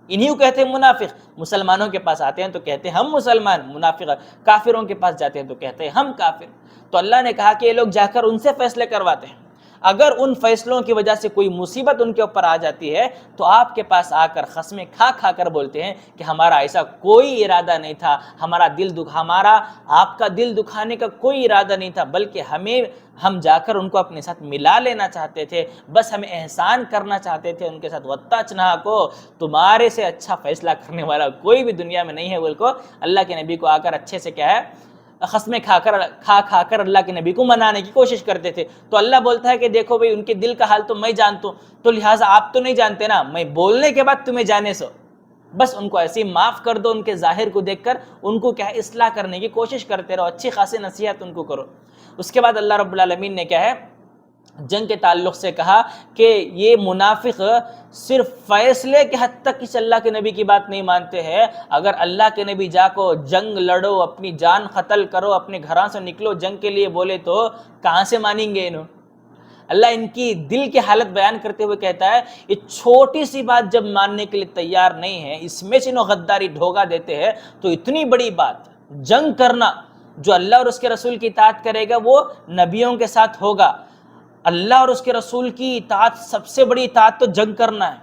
A: انہی کو کہتے ہیں منافق۔ مسلمانوں کے پاس آتے ہیں تو کہتے ہیں ہم مسلمان، منافق۔ کافروں کے پاس جاتے ہیں تو کہتے ہیں ہم کافر۔ تو اللہ نے کہا کہ یہ لوگ جا کر ان سے فیصلے کرواتے ہیں، اگر ان فیصلوں کی وجہ سے کوئی مصیبت ان کے اوپر آ جاتی ہے تو آپ کے پاس آ کر قسمیں کھا کھا کر بولتے ہیں کہ ہمارا ایسا کوئی ارادہ نہیں تھا، ہمارا آپ کا دل دکھانے کا کوئی ارادہ نہیں تھا، بلکہ ہم جا کر ان کو اپنے ساتھ ملا لینا چاہتے تھے، بس ہمیں احسان کرنا چاہتے تھے ان کے ساتھ۔ وَتَّا چنہا کو، تمہارے سے اچھا فیصلہ کرنے والا کوئی بھی دنیا میں نہیں ہے، بول کو اللہ کے نبی کو آ کر اچھے سے کیا ہے، قسمیں کھا کر اللہ کے نبی کو منانے کی کوشش کرتے تھے۔ تو اللہ بولتا ہے کہ دیکھو بھئی، ان کے دل کا حال تو میں جانتا ہوں، تو لہٰذا آپ تو نہیں جانتے نا، میں بولنے کے بعد تمہیں جانے سو، بس ان کو ایسے ہی معاف کر دو، ان کے ظاہر کو دیکھ کر ان کو کیا ہے اصلاح کرنے کی کوشش کرتے رہو، اچھی خاصی نصیحت ان کو کرو۔ اس کے بعد اللہ رب العالمین نے کیا ہے جنگ کے تعلق سے کہا کہ یہ منافق صرف فیصلے کے حد تک اس اللہ کے نبی کی بات نہیں مانتے ہیں، اگر اللہ کے نبی جا کو جنگ لڑو، اپنی جان قتل کرو، اپنے گھراں سے نکلو جنگ کے لیے بولے تو کہاں سے مانیں گے انہوں؟ اللہ ان کی دل کی حالت بیان کرتے ہوئے کہتا ہے یہ چھوٹی سی بات جب ماننے کے لیے تیار نہیں ہے، اس میں سے انہوں غداری ڈھوگا دیتے ہیں، تو اتنی بڑی بات جنگ کرنا، جو اللہ اور اس کے رسول کی اطاعت کرے گا وہ نبیوں کے ساتھ ہوگا۔ اللہ اور اس کے رسول کی اطاعت، سب سے بڑی اطاعت تو جنگ کرنا ہے،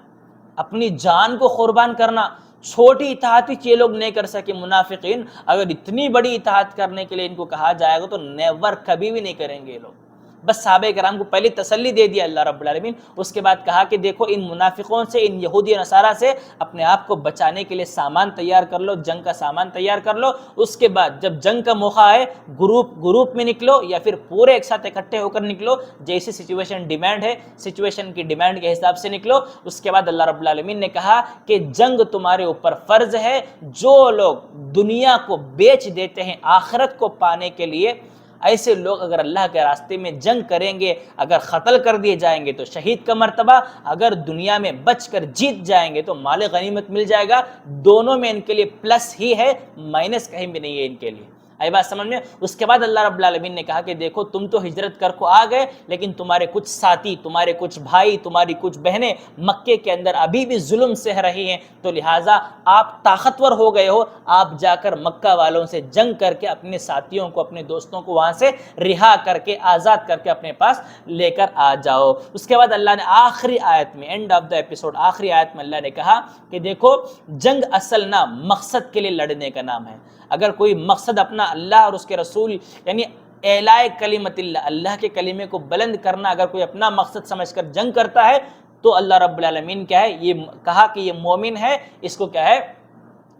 A: اپنی جان کو قربان کرنا۔ چھوٹی اطاعت یہ لوگ نہیں کر سکے منافقین، اگر اتنی بڑی اطاعت کرنے کے لیے ان کو کہا جائے گا تو نیور، کبھی بھی نہیں کریں گے یہ لوگ۔ بس صحابہ کرام کو پہلی تسلی دے دیا اللہ رب العالمین، اس کے بعد کہا کہ دیکھو ان منافقوں سے، ان یہودی نصارہ سے اپنے آپ کو بچانے کے لیے سامان تیار کر لو، جنگ کا سامان تیار کر لو۔ اس کے بعد جب جنگ کا موقع آئے، گروپ میں نکلو یا پھر پورے ایک ساتھ اکٹھے ہو کر نکلو، جیسی سچویشن ڈیمانڈ ہے، سچویشن کی ڈیمانڈ کے حساب سے نکلو۔ اس کے بعد اللہ رب العالمین نے کہا کہ جنگ تمہارے اوپر فرض ہے، جو لوگ دنیا کو بیچ دیتے ہیں آخرت کو پانے کے لیے، ایسے لوگ اگر اللہ کے راستے میں جنگ کریں گے، اگر قتل کر دیے جائیں گے تو شہید کا مرتبہ، اگر دنیا میں بچ کر جیت جائیں گے تو مال غنیمت مل جائے گا۔ دونوں میں ان کے لیے پلس ہی ہے، مائنس کہیں بھی نہیں ہے ان کے لیے۔ آئی بات سمجھ میں؟ اس کے بعد اللہ رب العالمین نے کہا کہ دیکھو تم تو ہجرت کر کو آ گئے، لیکن تمہارے کچھ ساتھی، تمہارے کچھ بھائی، تمہاری کچھ بہنیں مکے کے اندر ابھی بھی ظلم سہ رہی ہیں، تو لہٰذا آپ طاقتور ہو گئے ہو، آپ جا کر مکہ والوں سے جنگ کر کے اپنے ساتھیوں کو، اپنے دوستوں کو وہاں سے رہا کر کے، آزاد کر کے اپنے پاس لے کر آ جاؤ۔ اس کے بعد اللہ نے آخری آیت میں، اینڈ آف دا ایپیسوڈ، آخری آیت میں اللہ نے کہا کہ دیکھو جنگ اصل نہ مقصد کے لیے لڑنے کا نام ہے۔ اگر کوئی مقصد اپنا اللہ اور اس کے رسول یعنی اعلاء کلمت اللہ، اللہ کے کلمے کو بلند کرنا، اگر کوئی اپنا مقصد سمجھ کر جنگ کرتا ہے تو اللہ رب العالمین کیا ہے، یہ کہا کہ یہ مومن ہے، اس کو کیا ہے،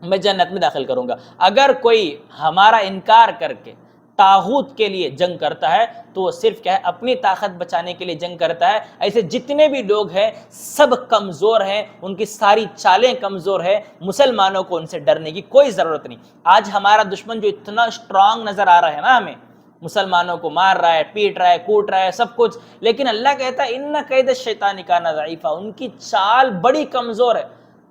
A: میں جنت میں داخل کروں گا۔ اگر کوئی ہمارا انکار کر کے طاغوت کے لیے جنگ کرتا ہے تو وہ صرف کیا ہے، اپنی طاقت بچانے کے لیے جنگ کرتا ہے۔ ایسے جتنے بھی لوگ ہیں سب کمزور ہیں، ان کی ساری چالیں کمزور ہیں، مسلمانوں کو ان سے ڈرنے کی کوئی ضرورت نہیں۔ آج ہمارا دشمن جو اتنا اسٹرانگ نظر آ رہا ہے نا ہمیں، مسلمانوں کو مار رہا ہے، پیٹ رہا ہے، کوٹ رہا ہے، سب کچھ، لیکن اللہ کہتا ہے ان کید الشیطان کان ضعیفا، ان کی چال بڑی کمزور ہے۔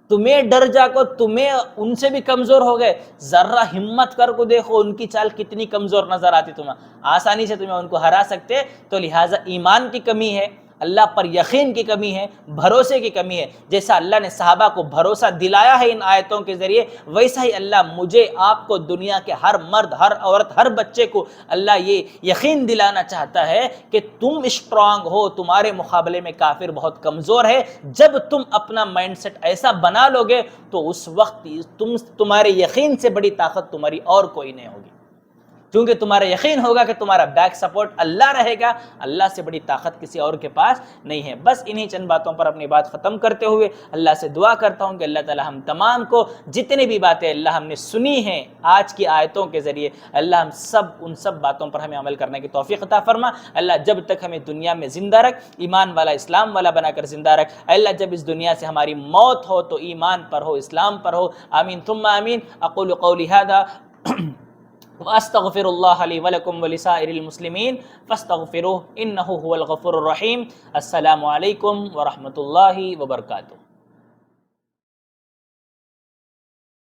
A: تمہیں ڈر جا کو تمہیں ان سے بھی کمزور ہو گئے، ذرا ہمت کر کو دیکھو ان کی چال کتنی کمزور نظر آتی، تمہیں آسانی سے تمہیں ان کو ہرا سکتے۔ تو لہٰذا ایمان کی کمی ہے، اللہ پر یقین کی کمی ہے، بھروسے کی کمی ہے۔ جیسا اللہ نے صحابہ کو بھروسہ دلایا ہے ان آیتوں کے ذریعے، ویسا ہی اللہ مجھے، آپ کو، دنیا کے ہر مرد، ہر عورت، ہر بچے کو اللہ یہ یقین دلانا چاہتا ہے کہ تم اسٹرانگ ہو، تمہارے مقابلے میں کافر بہت کمزور ہے۔ جب تم اپنا مائنڈ سیٹ ایسا بنا لو گے تو اس وقت تمہارے یقین سے بڑی طاقت تمہاری اور کوئی نہیں ہوگی، کیونکہ تمہارا یقین ہوگا کہ تمہارا بیک سپورٹ اللہ رہے گا، اللہ سے بڑی طاقت کسی اور کے پاس نہیں ہے۔ بس انہی چند باتوں پر اپنی بات ختم کرتے ہوئے اللہ سے دعا کرتا ہوں کہ اللہ تعالی ہم تمام کو جتنی بھی باتیں اللہ ہم نے سنی ہیں آج کی آیتوں کے ذریعے، اللہ ہم سب ان سب باتوں پر ہمیں عمل کرنے کی توفیق عطا فرما۔ اللہ جب تک ہمیں دنیا میں زندہ رکھ، ایمان والا، اسلام والا بنا کر زندہ رکھ۔ اللہ جب اس دنیا سے ہماری موت ہو تو ایمان پر ہو، اسلام پر ہو۔ آمین ثم آمین۔ اقول قولی ھذا واستغفر الله لي ولكم ولسائر المسلمين فاستغفروه انه هو الغفور الرحيم۔ السلام علیکم ورحمۃ اللہ وبرکاتہ۔